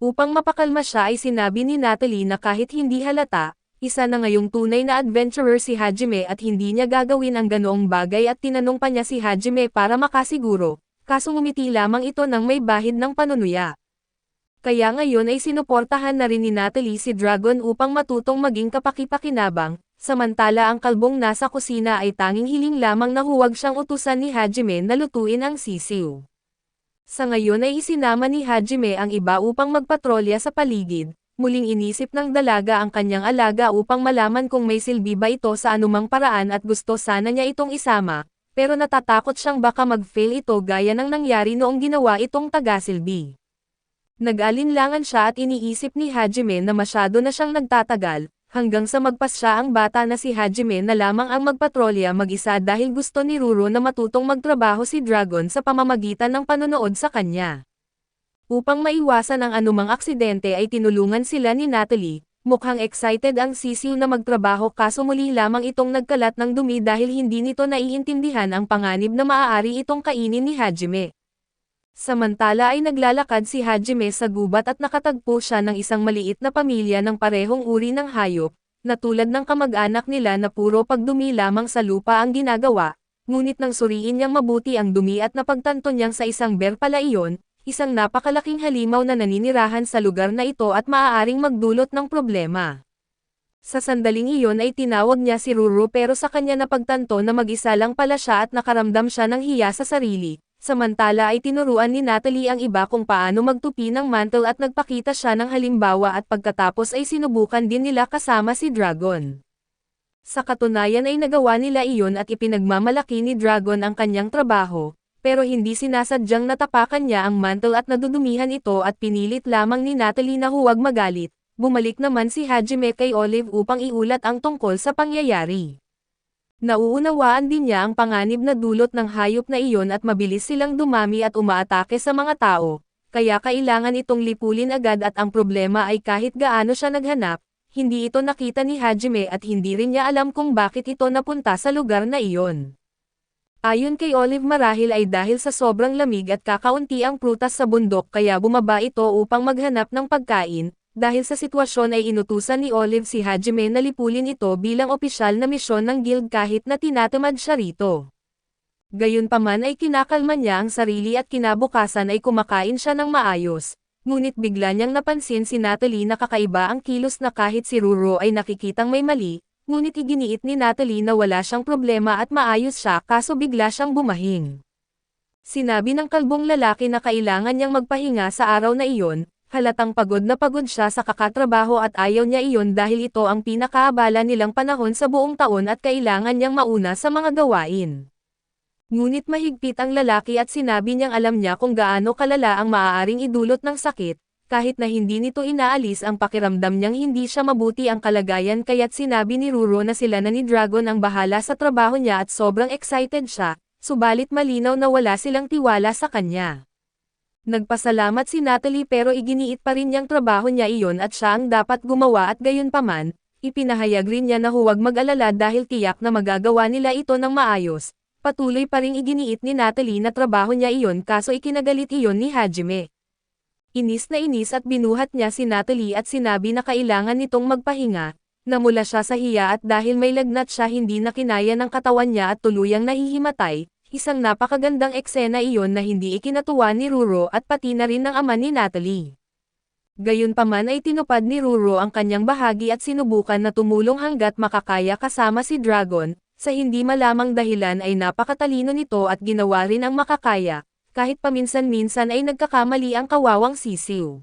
S1: Upang mapakalma siya ay sinabi ni Natalie na kahit hindi halata, isa na ngayong tunay na adventurer si Hajime at hindi niya gagawin ang ganoong bagay at tinanong pa niya si Hajime para makasiguro, kaso ngumiti lamang ito nang may bahid ng panunuya. Kaya ngayon ay sinuportahan na rin ni Natalie si Dragon upang matutong maging kapaki-pakinabang, samantala ang kalbong nasa kusina ay tanging hiling lamang na huwag siyang utusan ni Hajime na lutuin ang sisiw. Sa ngayon ay isinama ni Hajime ang iba upang magpatrolya sa paligid. Muling inisip ng dalaga ang kanyang alaga upang malaman kung may silbi ba ito sa anumang paraan at gusto sana niya itong isama, pero natatakot siyang baka mag-fail ito gaya ng nangyari noong ginawa itong tagasilbi. Nag-alinlangan siya at iniisip ni Hajime na masyado na siyang nagtatagal, hanggang sa magpasya ang bata na si Hajime na lamang ang magpatrolya mag-isa dahil gusto ni Ruro na matutong magtrabaho si Dragon sa pamamagitan ng panonood sa kanya. Upang maiwasan ang anumang aksidente ay tinulungan sila ni Natalie, mukhang excited ang sisiw na magtrabaho kaso muli lamang itong nagkalat ng dumi dahil hindi nito naiintindihan ang panganib na maaari itong kainin ni Hajime. Samantala ay naglalakad si Hajime sa gubat at nakatagpo siya ng isang maliit na pamilya ng parehong uri ng hayop, na tulad ng kamag-anak nila na puro pagdumi lamang sa lupa ang ginagawa, ngunit nang suriin niyang mabuti ang dumi at napagtanto niyang sa isang bear pala iyon, isang napakalaking halimaw na naninirahan sa lugar na ito at maaaring magdulot ng problema. Sa sandaling iyon ay tinawag niya si Ruro pero sa kanya napagtanto na mag-isa lang pala siya at nakaramdam siya ng hiya sa sarili. Samantala ay tinuruan ni Natalie ang iba kung paano magtupi ng mantle at nagpakita siya ng halimbawa at pagkatapos ay sinubukan din nila kasama si Dragon. Sa katunayan ay nagawa nila iyon at ipinagmamalaki ni Dragon ang kanyang trabaho. Pero hindi sinasadyang natapakan niya ang mantle at nadudumihan ito at pinilit lamang ni Natalie na huwag magalit. Bumalik naman si Hajime kay Olive upang iulat ang tungkol sa pangyayari. Nauunawaan din niya ang panganib na dulot ng hayop na iyon at mabilis silang dumami at umaatake sa mga tao, kaya kailangan itong lipulin agad at ang problema ay kahit gaano siya naghanap, hindi ito nakita ni Hajime at hindi rin niya alam kung bakit ito napunta sa lugar na iyon. Ayon kay Olive marahil ay dahil sa sobrang lamig at kakaunti ang prutas sa bundok kaya bumaba ito upang maghanap ng pagkain, dahil sa sitwasyon ay inutusan ni Olive si Hajime na lipulin ito bilang opisyal na misyon ng guild kahit na tinatamad siya rito. Gayunpaman ay kinakalma niya ang sarili at kinabukasan ay kumakain siya ng maayos, ngunit bigla niyang napansin si Natalie na kakaiba ang kilos na kahit si Ruro ay nakikitang may mali, ngunit iginiit ni Natalie na wala siyang problema at maayos siya kaso bigla siyang bumahing. Sinabi ng kalbong lalaki na kailangan niyang magpahinga sa araw na iyon, halatang pagod na pagod siya sa kakatrabaho at ayaw niya iyon dahil ito ang pinakaabala nilang panahon sa buong taon at kailangan niyang mauna sa mga gawain. Ngunit mahigpit ang lalaki at sinabi niyang alam niya kung gaano kalala ang maaaring idulot ng sakit, kahit na hindi nito inaalis ang pakiramdam niyang hindi siya mabuti ang kalagayan kaya't sinabi ni Ruro na sila na ni Dragon ang bahala sa trabaho niya at sobrang excited siya, subalit malinaw na wala silang tiwala sa kanya. Nagpasalamat si Natalie pero iginiit pa rin niyang trabaho niya iyon at siya ang dapat gumawa at gayunpaman, ipinahayag rin niya na huwag mag-alala dahil tiyak na magagawa nila ito ng maayos. Patuloy pa ring iginiit ni Natalie na trabaho niya iyon kaso ikinagalit iyon ni Hajime. Inis na inis at binuhat niya si Natalie at sinabi na kailangan nitong magpahinga, namula siya sa hiya at dahil may lagnat siya hindi na kinaya ng katawan niya at tuluyang nahihimatay, isang napakagandang eksena iyon na hindi ikinatuwa ni Ruro at pati na rin ng ama ni Natalie. Gayunpaman ay tinupad ni Ruro ang kanyang bahagi at sinubukan na tumulong hanggat makakaya kasama si Dragon. Sa hindi malamang dahilan ay napakatalino nito at ginawa rin ang makakaya, kahit paminsan-minsan ay nagkakamali ang kawawang sisiw.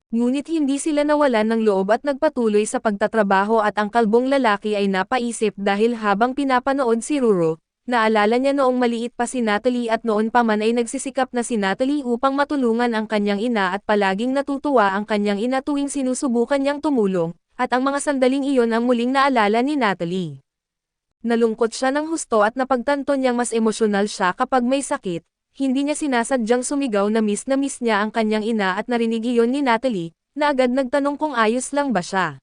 S1: Ngunit hindi sila nawalan ng loob at nagpatuloy sa pagtatrabaho at ang kalbong lalaki ay napaisip dahil habang pinapanood si Ruro, naalala niya noong maliit pa si Natalie at noon pa man ay nagsisikap na si Natalie upang matulungan ang kanyang ina at palaging natutuwa ang kanyang ina tuwing sinusubukan niyang tumulong, at ang mga sandaling iyon ang muling naalala ni Natalie. Nalungkot siya ng husto at napagtanto niyang mas emosyonal siya kapag may sakit, hindi niya sinasadyang sumigaw na miss niya ang kanyang ina at narinig iyon ni Natalie, na agad nagtanong kung ayos lang ba siya.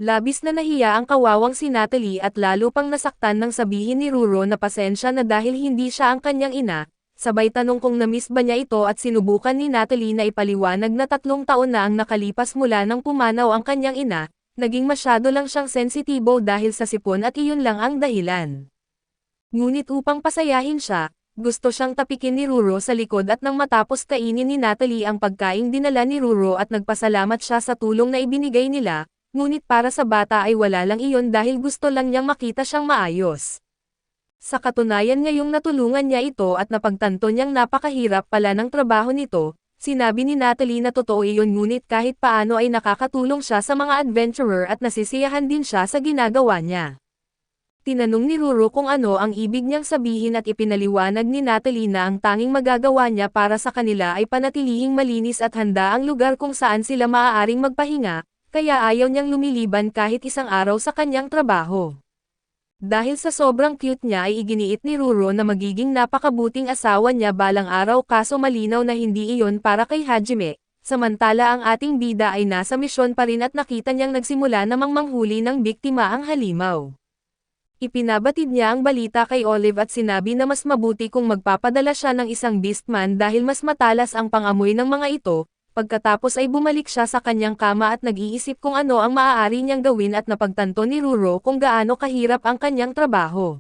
S1: Labis na nahiya ang kawawang si Natalie at lalo pang nasaktan nang sabihin ni Ruro na pasensya na dahil hindi siya ang kanyang ina, sabay tanong kung na-miss ba niya ito at sinubukan ni Natalie na ipaliwanag na 3 taon na ang nakalipas mula nang pumanaw ang kanyang ina. Naging masyado lang siyang sensitibo dahil sa sipon at iyon lang ang dahilan. Ngunit upang pasayahin siya, gusto siyang tapikin ni Ruro sa likod at nang matapos kainin ni Natalie ang pagkaing dinala ni Ruro at nagpasalamat siya sa tulong na ibinigay nila, ngunit para sa bata ay wala lang iyon dahil gusto lang niyang makita siyang maayos. Sa katunayan ngayong natulungan niya ito at napagtanto niyang napakahirap pala ng trabaho nito, sinabi ni Natalie na totoo iyon ngunit kahit paano ay nakakatulong siya sa mga adventurer at nasisiyahan din siya sa ginagawa niya. Tinanong ni Ruro kung ano ang ibig niyang sabihin at ipinaliwanag ni Natalie na ang tanging magagawa niya para sa kanila ay panatilihing malinis at handa ang lugar kung saan sila maaaring magpahinga, kaya ayaw niyang lumiliban kahit isang araw sa kanyang trabaho. Dahil sa sobrang cute niya ay iginiit ni Ruro na magiging napakabuting asawa niya balang araw kaso malinaw na hindi iyon para kay Hajime, samantala ang ating bida ay nasa misyon pa rin at nakita niyang nagsimula namang manghuli ng biktima ang halimaw. Ipinabatid niya ang balita kay Olive at sinabi na mas mabuti kung magpapadala siya ng isang beastman dahil mas matalas ang pangamoy ng mga ito. Pagkatapos ay bumalik siya sa kanyang kama at nag-iisip kung ano ang maaari niyang gawin at napagtanto ni Ruro kung gaano kahirap ang kanyang trabaho.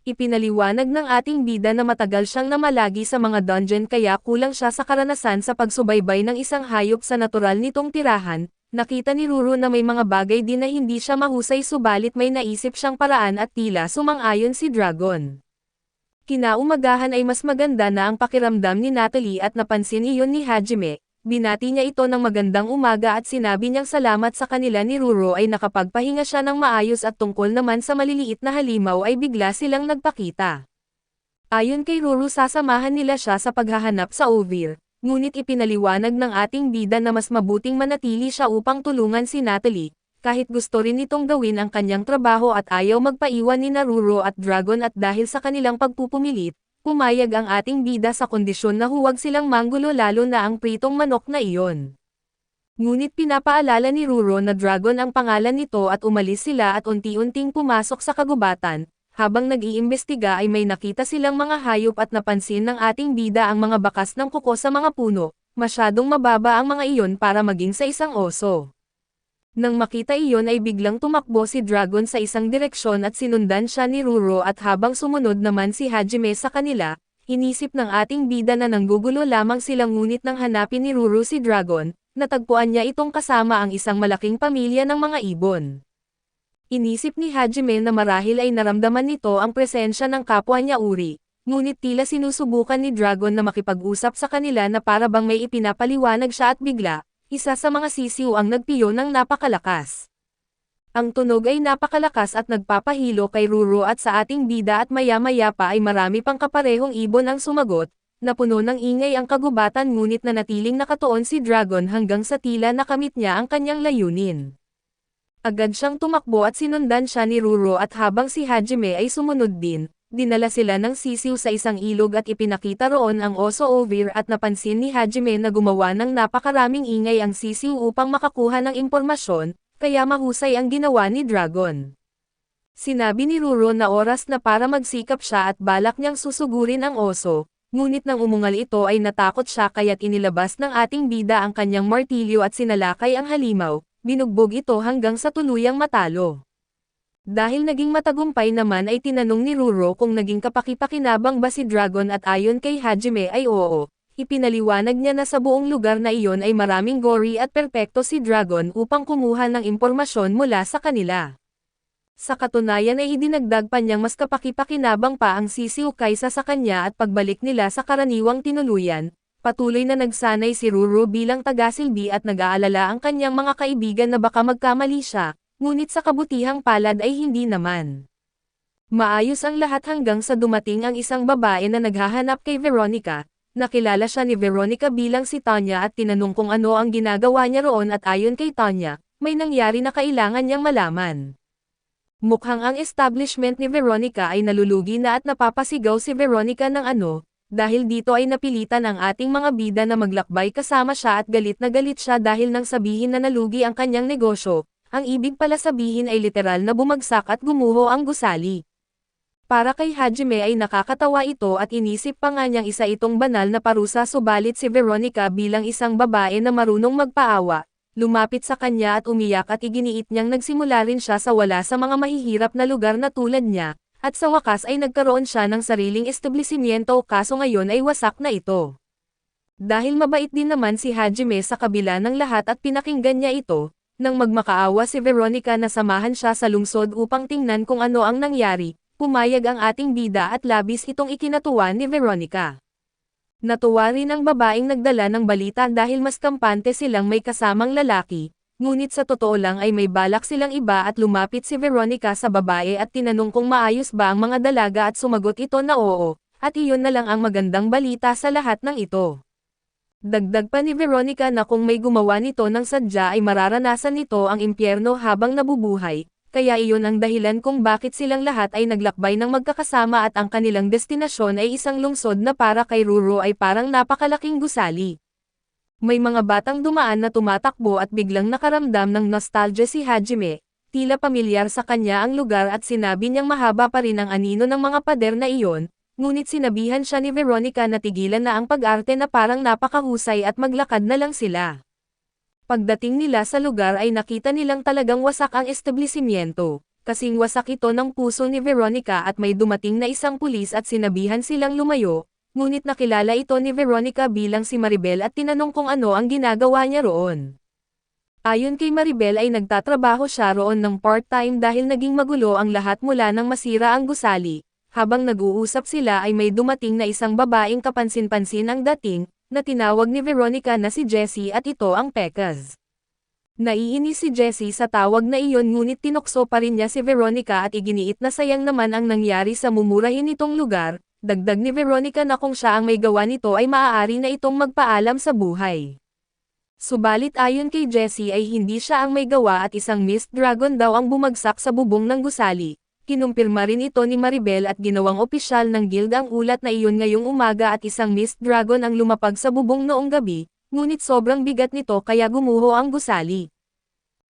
S1: Ipinaliwanag ng ating bida na matagal siyang namalagi sa mga dungeon kaya kulang siya sa karanasan sa pagsubaybay ng isang hayop sa natural nitong tirahan. Nakita ni Ruro na may mga bagay din na hindi siya mahusay subalit may naisip siyang paraan at tila sumang-ayon si Dragon. Kinaumagahan ay mas maganda na ang pakiramdam ni Natalie at napansin iyon ni Hajime. Binati niya ito ng magandang umaga at sinabi niyang salamat sa kanila ni Ruro ay nakapagpahinga siya ng maayos at tungkol naman sa maliliit na halimaw ay bigla silang nagpakita. Ayon kay Ruro sasamahan nila siya sa paghahanap sa Ovir, ngunit ipinaliwanag ng ating bida na mas mabuting manatili siya upang tulungan si Natalie, kahit gusto rin itong gawin ang kanyang trabaho at ayaw magpaiwan ni Ruro at Dragon at dahil sa kanilang pagpupumilit, pumayag ang ating bida sa kondisyon na huwag silang manggulo lalo na ang pritong manok na iyon. Ngunit pinapaalala ni Ruro na Dragon ang pangalan nito at umalis sila at unti-unting pumasok sa kagubatan. Habang nag-iimbestiga ay may nakita silang mga hayop at napansin ng ating bida ang mga bakas ng kuko sa mga puno, masyadong mababa ang mga iyon para maging sa isang oso. Nang makita iyon ay biglang tumakbo si Dragon sa isang direksyon at sinundan siya ni Ruro at habang sumunod naman si Hajime sa kanila, inisip ng ating bida na nanggugulo lamang silang ngunit nang hanapin ni Ruro si Dragon, natagpuan niya itong kasama ang isang malaking pamilya ng mga ibon. Inisip ni Hajime na marahil ay naramdaman nito ang presensya ng kapwa niya uri, ngunit tila sinusubukan ni Dragon na makipag-usap sa kanila na para bang may ipinapaliwanag siya at bigla, isa sa mga sisiw ang nagpiyo ng napakalakas. Ang tunog ay napakalakas at nagpapahilo kay Ruro at sa ating bida at maya-maya pa ay marami pang kaparehong ibon ang sumagot, napuno ng ingay ang kagubatan ngunit nanatiling nakatuon si Dragon hanggang sa tila nakamit niya ang kanyang layunin. Agad siyang tumakbo at sinundan siya ni Ruro at habang si Hajime ay sumunod din, dinala sila ng sisiw sa isang ilog at ipinakita roon ang oso Ovir at napansin ni Hajime na gumawa ng napakaraming ingay ang sisiw upang makakuha ng impormasyon, kaya mahusay ang ginawa ni Dragon. Sinabi ni Ruro na oras na para magsikap siya at balak niyang susugurin ang oso, ngunit nang umungal ito ay natakot siya kaya't inilabas ng ating bida ang kanyang martilyo at sinalakay ang halimaw. Binugbog ito hanggang sa tuluyang matalo. Dahil naging matagumpay naman ay tinanong ni Ruro kung naging kapaki-pakinabang ba si Dragon at ayon kay Hajime ay oo, ipinaliwanag niya na sa buong lugar na iyon ay maraming gory at perpekto si Dragon upang kumuha ng impormasyon mula sa kanila. Sa katunayan ay idinagdag pa niyang mas kapaki-pakinabang pa ang sisiw kaysa sa kanya at pagbalik nila sa karaniwang tinuluyan. Patuloy na nagsanay si Ruro bilang tagasilbi at nag-aalala ang kanyang mga kaibigan na baka magkamali siya, ngunit sa kabutihang palad ay hindi naman. Maayos ang lahat hanggang sa dumating ang isang babae na naghahanap kay Veronica, nakilala siya ni Veronica bilang si Tanya at tinanong kung ano ang ginagawa niya roon at ayon kay Tanya, may nangyari na kailangan niyang malaman. Mukhang ang establishment ni Veronica ay nalulugi na at napapasigaw si Veronica ng ano, dahil dito ay napilitan ang ating mga bida na maglakbay kasama siya at galit na galit siya dahil nang sabihin na nalugi ang kanyang negosyo, ang ibig pala sabihin ay literal na bumagsak at gumuho ang gusali. Para kay Hajime ay nakakatawa ito at inisip pa nga niyang isa itong banal na parusa subalit si Veronica bilang isang babae na marunong magpaawa, lumapit sa kanya at umiyak at iginiit niyang nagsimula rin siya sa wala sa mga mahihirap na lugar na tulad niya. At sa wakas ay nagkaroon siya ng sariling establishmento kaso ngayon ay wasak na ito. Dahil mabait din naman si Hajime sa kabila ng lahat at pinakinggan niya ito, nang magmakaawa si Veronica na samahan siya sa lungsod upang tingnan kung ano ang nangyari, pumayag ang ating bida at labis itong ikinatuwa ni Veronica. Natuwa rin ang babaeng nagdala ng balita dahil mas kampante silang may kasamang lalaki. Ngunit sa totoo lang ay may balak silang iba at lumapit si Veronica sa babae at tinanong kung maayos ba ang mga dalaga at sumagot ito na oo, at iyon na lang ang magandang balita sa lahat ng ito. Dagdag pa ni Veronica na kung may gumawa nito ng sadya ay mararanasan nito ang impyerno habang nabubuhay, kaya iyon ang dahilan kung bakit silang lahat ay naglakbay ng magkakasama at ang kanilang destinasyon ay isang lungsod na para kay Ruro ay parang napakalaking gusali. May mga batang dumaan na tumatakbo at biglang nakaramdam ng nostalgia si Hajime, tila pamilyar sa kanya ang lugar at sinabi niyang mahaba pa rin ang anino ng mga pader na iyon, ngunit sinabihan siya ni Veronica na tigilan na ang pag-arte na parang napakahusay at maglakad na lang sila. Pagdating nila sa lugar ay nakita nilang talagang wasak ang establishmento, kasing wasak ito ng puso ni Veronica at may dumating na isang pulis at sinabihan silang lumayo. Ngunit nakilala ito ni Veronica bilang si Maribel at tinanong kung ano ang ginagawa niya roon. Ayon kay Maribel ay nagtatrabaho siya roon ng part-time dahil naging magulo ang lahat mula nang masira ang gusali. Habang nag-uusap sila ay may dumating na isang babaeng kapansin-pansin ang dating, na tinawag ni Veronica na si Jessie at ito ang Pecas. Naiinis si Jessie sa tawag na iyon ngunit tinukso pa rin niya si Veronica at iginiit na sayang naman ang nangyari sa mumurahin nitong lugar. Dagdag ni Veronica na kung siya ang may gawa nito ay maaari na itong magpaalam sa buhay. Subalit ayon kay Jessie ay hindi siya ang may gawa at isang Mist Dragon daw ang bumagsak sa bubong ng gusali, Kinumpirma rin ito ni Maribel at ginawang opisyal ng guild ang ulat na iyon ngayong umaga at isang mist dragon ang lumapag sa bubong noong gabi, ngunit sobrang bigat nito kaya gumuho ang gusali.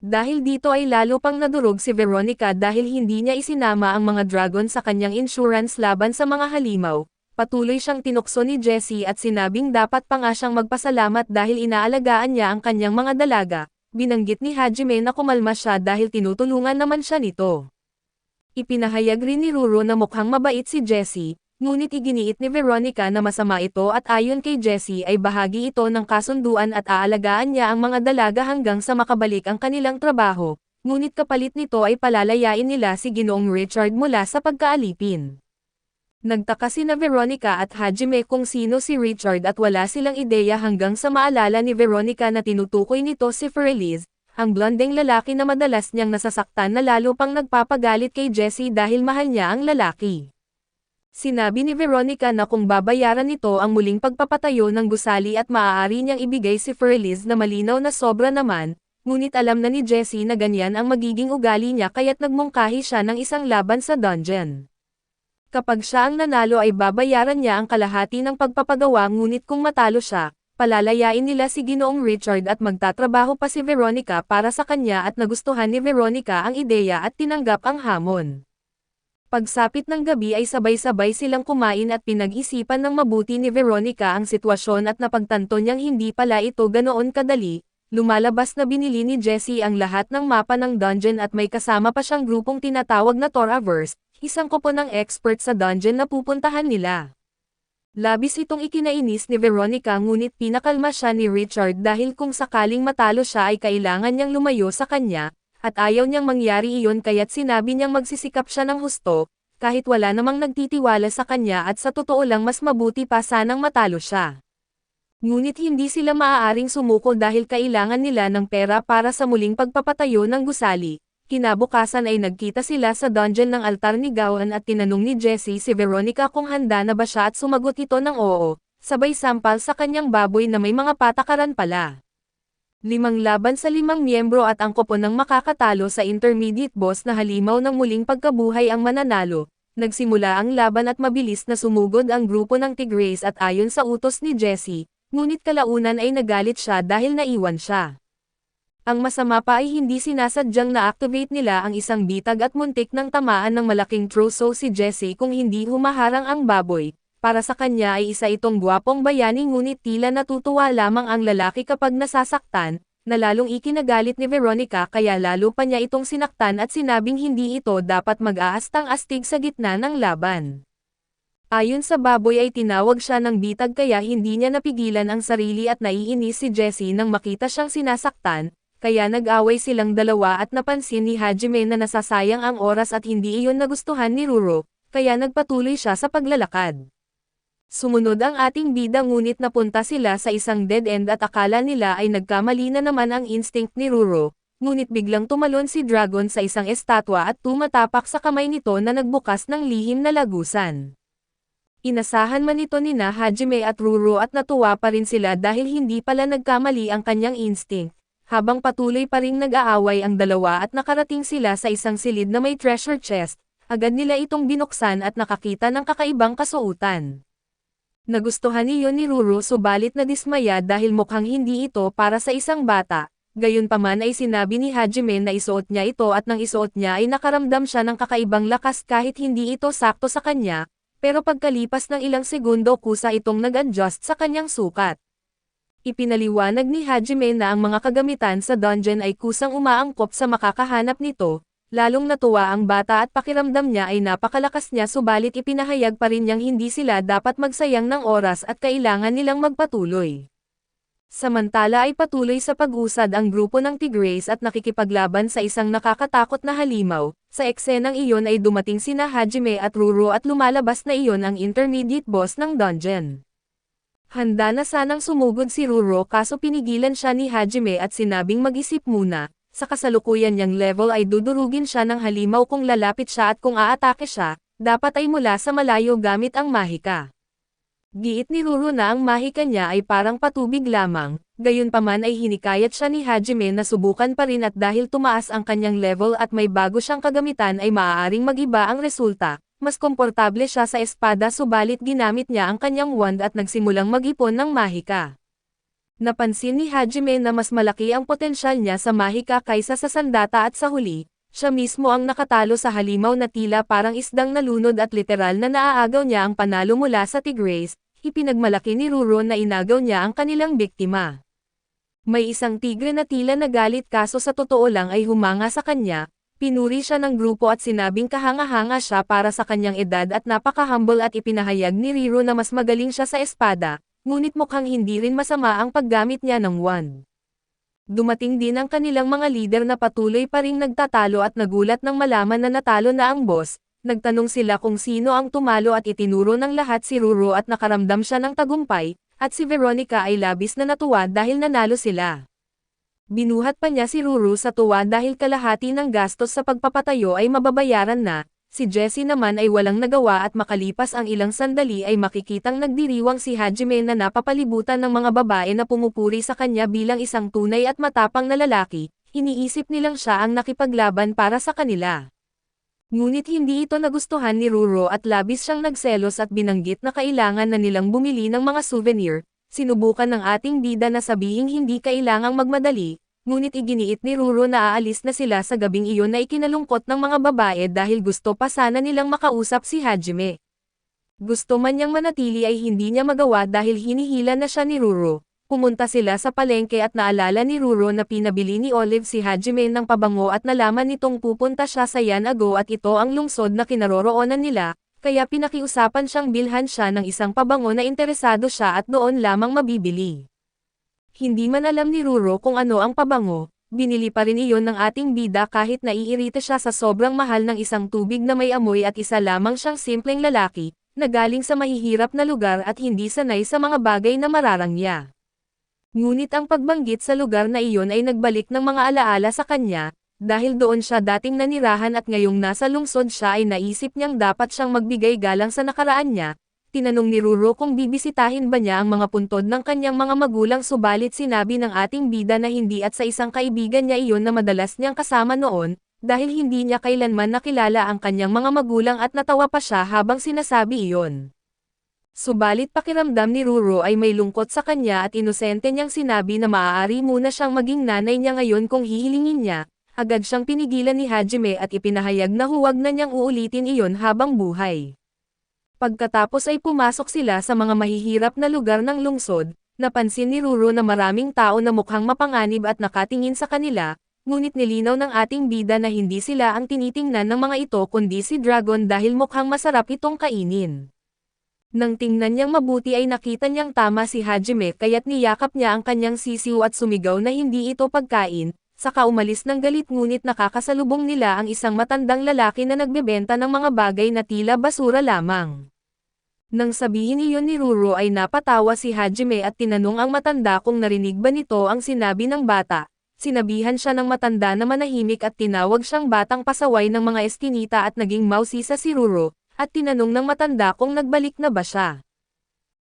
S1: Dahil dito ay lalo pang nadurog si Veronica dahil hindi niya isinama ang mga dragon sa kanyang insurance laban sa mga halimaw. Patuloy siyang tinukso ni Jessie at sinabing dapat pa nga siyang magpasalamat dahil inaalagaan niya ang kanyang mga dalaga. Binanggit ni Hajime na kumalma siya dahil tinutulungan naman siya nito. Ipinahayag rin ni Ruro na mukhang mabait si Jessie, ngunit iginiit ni Veronica na masama ito at ayon kay Jessie ay bahagi ito ng kasunduan at aalagaan niya ang mga dalaga hanggang sa makabalik ang kanilang trabaho, ngunit kapalit nito ay palalayain nila si Ginoong Richard mula sa pagkaalipin. Nagtaka sina Veronica at Hajime kung sino si Richard at wala silang ideya hanggang sa maalala ni Veronica na tinutukoy nito si Fereliz, ang blondeng lalaki na madalas niyang nasasaktan na lalo pang nagpapagalit kay Jessie dahil mahal niya ang lalaki. Sinabi ni Veronica na kung babayaran nito ang muling pagpapatayo ng gusali at maaari niyang ibigay si Fereliz na malinaw na sobra naman, ngunit alam na ni Jessie na ganyan ang magiging ugali niya kaya't nagmungkahi siya ng isang laban sa dungeon. Kapag siya ang nanalo ay babayaran niya ang kalahati ng pagpapagawa ngunit kung matalo siya, palalayain nila si Ginoong Richard at magtatrabaho pa si Veronica para sa kanya at nagustuhan ni Veronica ang ideya at tinanggap ang hamon. Pagsapit ng gabi ay sabay-sabay silang kumain at pinag-isipan ng mabuti ni Veronica ang sitwasyon at napagtanto niyang hindi pala ito ganoon kadali. Lumalabas na binili ni Jessie ang lahat ng mapa ng dungeon at may kasama pa siyang grupong tinatawag na Toraverse, isang kopo ng expert sa dungeon na pupuntahan nila. Labis itong ikinainis ni Veronica ngunit pinakalma siya ni Richard dahil kung sakaling matalo siya ay kailangan niyang lumayo sa kanya, at ayaw niyang mangyari iyon kaya't sinabi niyang magsisikap siya ng husto, kahit wala namang nagtitiwala sa kanya at sa totoo lang mas mabuti pa sanang matalo siya. Ngunit hindi sila maaaring sumuko dahil kailangan nila ng pera para sa muling pagpapatayo ng gusali. Kinabukasan ay nagkita sila sa dungeon ng altar ni Gaon at tinanong ni Jessie si Veronica kung handa na ba siya at sumagot ito ng oo, sabay sampal sa kanyang baboy na may mga patakaran pala. 5 laban sa 5 miyembro at ang kopo ng makakatalo sa intermediate boss na halimaw ng muling pagkabuhay ang mananalo. Nagsimula ang laban at mabilis na sumugod ang grupo ng Tigreys at ayon sa utos ni Jessie, ngunit kalaunan ay nagalit siya dahil naiwan siya. Ang masama pa ay hindi sinasadyang na-activate nila ang isang bitag at muntik ng tamaan ng malaking troso si Jessie kung hindi humaharang ang baboy. Para sa kanya ay isa itong gwapong bayani ngunit tila natutuwa lamang ang lalaki kapag nasasaktan, na lalong ikinagalit ni Veronica kaya lalo pa niya itong sinaktan at sinabing hindi ito dapat mag-aastang-astig sa gitna ng laban. Ayon sa baboy ay tinawag siya ng bitag kaya hindi niya napigilan ang sarili at naiinis si Jessie nang makita siyang sinasaktan, kaya nag-away silang dalawa at napansin ni Hajime na nasasayang ang oras at hindi iyon nagustuhan ni Ruro, kaya nagpatuloy siya sa paglalakad. Sumunod ang ating bida ngunit napunta sila sa isang dead end at akala nila ay nagkamali na naman ang instinct ni Ruro, ngunit biglang tumalon si Dragon sa isang estatwa at tumatapak sa kamay nito na nagbukas ng lihim na lagusan. Inasahan man ito nina Hajime at Ruro at natuwa pa rin sila dahil hindi pala nagkamali ang kanyang instinct. Habang patuloy pa ring nag-aaway ang dalawa at nakarating sila sa isang silid na may treasure chest, agad nila itong binuksan at nakakita ng kakaibang kasuotan. Nagustuhan iyon ni Ruro subalit nadismaya dahil mukhang hindi ito para sa isang bata, gayunpaman ay sinabi ni Hajime na isuot niya ito at nang isuot niya ay nakaramdam siya ng kakaibang lakas kahit hindi ito sakto sa kanya, pero pagkalipas ng ilang segundo kusa itong nag-adjust sa kanyang sukat. Ipinaliwanag ni Hajime na ang mga kagamitan sa dungeon ay kusang umaangkop sa makakahanap nito, lalong natuwa ang bata at pakiramdam niya ay napakalakas niya subalit ipinahayag pa rin niyang hindi sila dapat magsayang ng oras at kailangan nilang magpatuloy. Samantala ay patuloy sa pag-usad ang grupo ng Tigreys at nakikipaglaban sa isang nakakatakot na halimaw. Sa eksenang iyon ay dumating sina Hajime at Ruro at lumalabas na iyon ang intermediate boss ng dungeon. Handa na sanang sumugod si Ruro kaso pinigilan siya ni Hajime at sinabing mag-isip muna, sa kasalukuyan niyang level ay dudurugin siya ng halimaw kung lalapit siya at kung aatake siya, dapat ay mula sa malayo gamit ang mahika. Giit ni Ruru na ang mahika niya ay parang patubig lamang, gayunpaman ay hinikayat siya ni Hajime na subukan pa rin at dahil tumaas ang kanyang level at may bago siyang kagamitan ay maaaring mag-iba ang resulta. Mas komportable siya sa espada subalit ginamit niya ang kanyang wand at nagsimulang mag-ipon ng mahika. Napansin ni Hajime na mas malaki ang potensyal niya sa mahika kaysa sa sandata at sa huli, siya mismo ang nakatalo sa halimaw na tila parang isdang nalunod at literal na naaagaw niya ang panalo mula sa Tigre's, ipinagmalaki ni Ruru na inagaw niya ang kanilang biktima. May isang tigre na tila nagalit kaso sa totoo lang ay humanga sa kanya. Pinuri siya ng grupo at sinabing kahanga-hanga siya para sa kanyang edad at napaka-humble at ipinahayag ni Riro na mas magaling siya sa espada, ngunit mukhang hindi rin masama ang paggamit niya ng wand. Dumating din ang kanilang mga lider na patuloy pa ring nagtatalo at nagulat nang malaman na natalo na ang boss. Nagtanong sila kung sino ang tumalo at itinuro ng lahat si Ruro at nakaramdam siya ng tagumpay, at si Veronica ay labis na natuwa dahil nanalo sila. Binuhat pa niya si Ruru sa tuwa dahil kalahati ng gastos sa pagpapatayo ay mababayaran na, si Jessie naman ay walang nagawa at makalipas ang ilang sandali ay makikitang nagdiriwang si Hajime na napapalibutan ng mga babae na pumupuri sa kanya bilang isang tunay at matapang na lalaki, iniisip nilang siya ang nakipaglaban para sa kanila. Ngunit hindi ito nagustuhan ni Ruru at labis siyang nagselos at binanggit na kailangan na nilang bumili ng mga souvenir. Sinubukan ng ating bida na sabihing hindi kailangang magmadali, ngunit iginiit ni Ruru na aalis na sila sa gabing iyon na ikinalungkot ng mga babae dahil gusto pa sana nilang makausap si Hajime. Gusto man niyang manatili ay hindi niya magawa dahil hinihila na siya ni Ruru. Pumunta sila sa palengke at naalala ni Ruru na pinabili ni Olive si Hajime ng pabango at nalaman nitong pupunta siya sa Yanago at ito ang lungsod na kinaroroonan nila. Kaya pinakiusapan siyang bilhan siya ng isang pabango na interesado siya at doon lamang mabibili. Hindi man alam ni Ruro kung ano ang pabango, binili pa rin iyon ng ating bida kahit naiirita siya sa sobrang mahal ng isang tubig na may amoy at isa lamang siyang simpleng lalaki, na galing sa mahihirap na lugar at hindi sanay sa mga bagay na mararangya. Ngunit ang pagbanggit sa lugar na iyon ay nagbalik ng mga alaala sa kanya. Dahil doon siya dating nanirahan at ngayong nasa lungsod siya ay naisip niyang dapat siyang magbigay galang sa nakaraan niya. Tinanong ni Ruro kung bibisitahin ba niya ang mga puntod ng kanyang mga magulang subalit sinabi ng ating bida na hindi at sa isang kaibigan niya iyon na madalas niyang kasama noon, dahil hindi niya kailanman nakilala ang kanyang mga magulang at natawa pa siya habang sinasabi iyon. Subalit pakiramdam ni Ruro ay may lungkot sa kanya at inosente niyang sinabi na maaari muna siyang maging nanay niya ngayon kung hihilingin niya. Agad siyang pinigilan ni Hajime at ipinahayag na huwag na niyang uulitin iyon habang buhay. Pagkatapos ay pumasok sila sa mga mahihirap na lugar ng lungsod, napansin ni Ruro na maraming tao na mukhang mapanganib at nakatingin sa kanila, ngunit nilinaw ng ating bida na hindi sila ang tinitingnan ng mga ito kundi si Dragon dahil mukhang masarap itong kainin. Nang tingnan niyang mabuti ay nakita niyang tama si Hajime kaya't niyakap niya ang kanyang sisiw at sumigaw na hindi ito pagkain. Saka umalis ng galit ngunit nakakasalubong nila ang isang matandang lalaki na nagbebenta ng mga bagay na tila basura lamang. Nang sabihin iyon ni Ruro ay napatawa si Hajime at tinanong ang matanda kung narinig ba nito ang sinabi ng bata. Sinabihan siya ng matanda na manahimik at tinawag siyang batang pasaway ng mga eskinita at naging mausisa si Ruro, at tinanong ng matanda kung nagbalik na ba siya.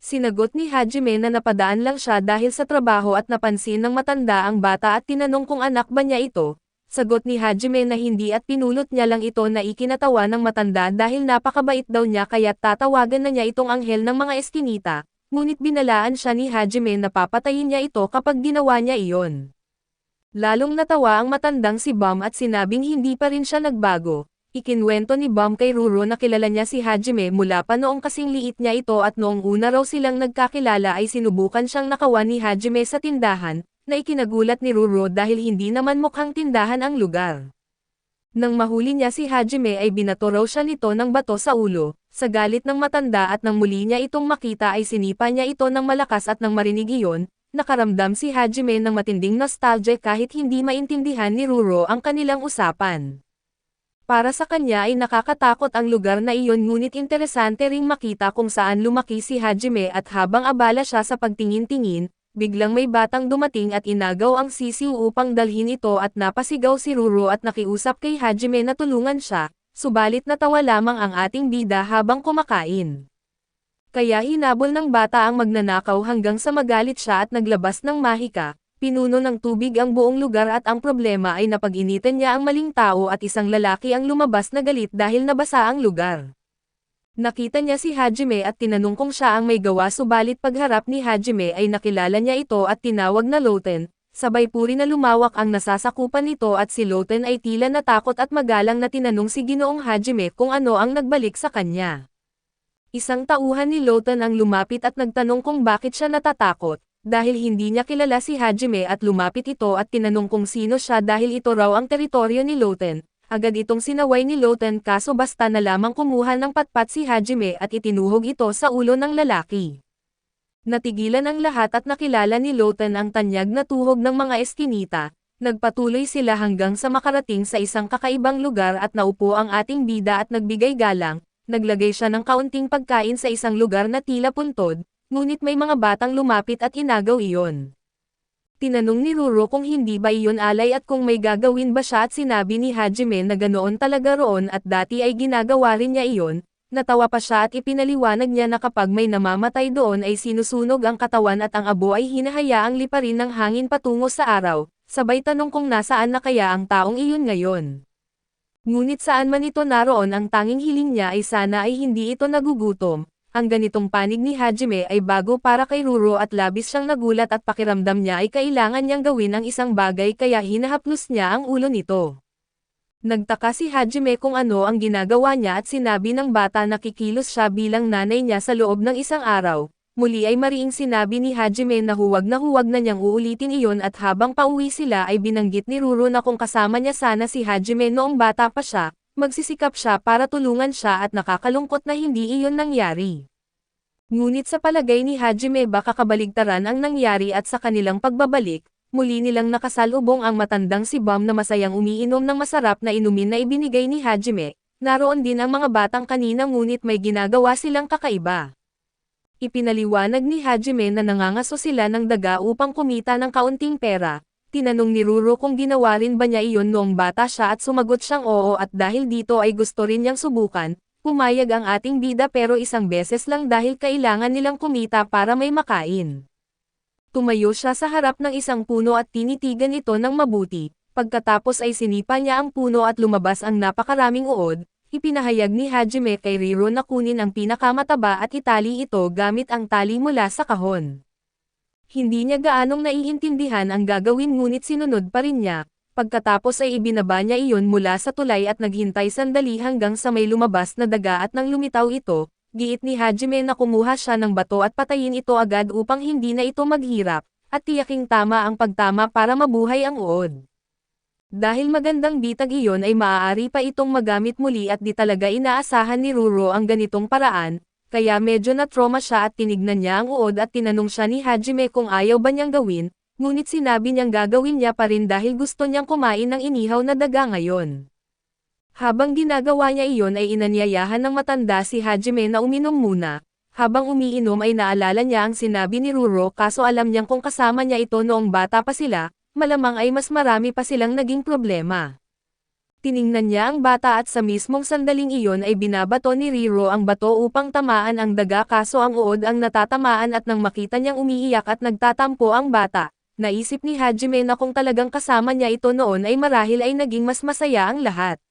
S1: Sinagot ni Hajime na napadaan lang siya dahil sa trabaho at napansin ng matanda ang bata at tinanong kung anak ba niya ito. Sagot ni Hajime na hindi at pinulot niya lang ito na ikinatawa ng matanda dahil napakabait daw niya kaya't tatawagan na niya itong anghel ng mga eskinita, ngunit binalaan siya ni Hajime na papatayin niya ito kapag ginawa niya iyon. Lalong natawa ang matandang si Bam at sinabing hindi pa rin siya nagbago. Ikinwento ni Bam kay Ruro na kilala niya si Hajime mula pa noong kasing liit niya ito at noong una raw silang nagkakilala ay sinubukan siyang nakawan ni Hajime sa tindahan, na ikinagulat ni Ruro dahil hindi naman mukhang tindahan ang lugar. Nang mahuli niya si Hajime ay binato raw siya nito ng bato sa ulo, sa galit ng matanda at nang muli niya itong makita ay sinipa niya ito ng malakas at nang marinig iyon, nakaramdam si Hajime ng matinding nostalgia kahit hindi maintindihan ni Ruro ang kanilang usapan. Para sa kanya ay nakakatakot ang lugar na iyon ngunit interesante ring makita kung saan lumaki si Hajime at habang abala siya sa pagtingin-tingin, biglang may batang dumating at inagaw ang sisiw upang dalhin ito at napasigaw si Ruro at nakiusap kay Hajime na tulungan siya, subalit natawa lamang ang ating bida habang kumakain. Kaya hinabol ng bata ang magnanakaw hanggang sa magalit siya at naglabas ng mahika, pinuno ng tubig ang buong lugar at ang problema ay napag-initan niya ang maling tao at isang lalaki ang lumabas na galit dahil nabasa ang lugar. Nakita niya si Hajime at tinanong kung siya ang may gawa subalit pagharap ni Hajime ay nakilala niya ito at tinawag na Loten, sabay puri na lumawak ang nasasakupan nito at si Loten ay tila natakot at magalang na tinanong si Ginoong Hajime kung ano ang nagbalik sa kanya. Isang tauhan ni Loten ang lumapit at nagtanong kung bakit siya natatakot, dahil hindi niya kilala si Hajime at lumapit ito at tinanong kung sino siya dahil ito raw ang teritoryo ni Loten. Agad itong sinaway ni Loten kaso basta na lamang kumuha ng patpat si Hajime at itinuhog ito sa ulo ng lalaki. Natigilan ang lahat at nakilala ni Loten ang tanyag na tuhog ng mga eskinita. Nagpatuloy sila hanggang sa makarating sa isang kakaibang lugar at naupo ang ating bida at nagbigay galang. Naglagay siya ng kaunting pagkain sa isang lugar na tila puntod, ngunit may mga batang lumapit at inagaw iyon. Tinanong ni Ruro kung hindi ba iyon alay at kung may gagawin ba siya at sinabi ni Hajime na ganoon talaga roon at dati ay ginagawa rin niya iyon. Natawa pa siya at ipinaliwanag niya na kapag may namamatay doon ay sinusunog ang katawan at ang abo ay hinahayaang liparin ng hangin patungo sa araw, sabay tanong kung nasaan na kaya ang taong iyon ngayon. Ngunit saan man ito naroon ang tanging hiling niya ay sana ay hindi ito nagugutom. Ang ganitong panig ni Hajime ay bago para kay Ruro at labis siyang nagulat at pakiramdam niya ay kailangan niyang gawin ang isang bagay kaya hinahaplos niya ang ulo nito. Nagtaka si Hajime kung ano ang ginagawa niya at sinabi ng bata na kikilos siya bilang nanay niya sa loob ng isang araw. Muli ay mariing sinabi ni Hajime na huwag na niyang uulitin iyon at habang pauwi sila ay binanggit ni Ruro na kung kasama niya sana si Hajime noong bata pa siya, magsisikap siya para tulungan siya at nakakalungkot na hindi iyon nangyari. Ngunit sa palagay ni Hajime baka kabaligtaran ang nangyari at sa kanilang pagbabalik, muli nilang nakasalubong ang matandang si Bam na masayang umiinom ng masarap na inumin na ibinigay ni Hajime. Naroon din ang mga batang kanina ngunit may ginagawa silang kakaiba. Ipinaliwanag ni Hajime na nangangaso sila ng daga upang kumita ng kaunting pera. Tinanong ni Ruro kung ginawa rin ba niya iyon noong bata siya at sumagot siyang oo at dahil dito ay gusto rin niyang subukan. Pumayag ang ating bida pero isang beses lang dahil kailangan nilang kumita para may makain. Tumayo siya sa harap ng isang puno at tinitigan ito ng mabuti. Pagkatapos ay sinipa niya ang puno at lumabas ang napakaraming uod. Ipinahayag ni Hajime kay Riro na kunin ang pinakamataba at itali ito gamit ang tali mula sa kahon. Hindi niya gaanong naiintindihan ang gagawin ngunit sinunod pa rin niya. Pagkatapos ay ibinaba niya iyon mula sa tulay at naghintay sandali hanggang sa may lumabas na daga at nang lumitaw ito, giit ni Hajime na kumuha siya ng bato at patayin ito agad upang hindi na ito maghirap, at tiyaking tama ang pagtama para mabuhay ang uod. Dahil magandang bitag iyon ay maaari pa itong magamit muli at di talaga inaasahan ni Ruro ang ganitong paraan, kaya medyo na-trauma siya at tinignan niya ang uod at tinanong siya ni Hajime kung ayaw ba niyang gawin, ngunit sinabi niyang gagawin niya pa rin dahil gusto niyang kumain ng inihaw na daga ngayon. Habang ginagawa niya iyon ay inanyayahan ng matanda si Hajime na uminom muna. Habang umiinom ay naalala niya ang sinabi ni Ruro kaso alam niyang kung kasama niya ito noong bata pa sila, malamang ay mas marami pa silang naging problema. Tiningnan niya ang bata at sa mismong sandaling iyon ay binabato ni Riro ang bato upang tamaan ang daga kaso ang uod ang natatamaan at nang makita niyang umiiyak at nagtatampo ang bata, naisip ni Hajime na kung talagang kasama niya ito noon ay marahil ay naging mas masaya ang lahat.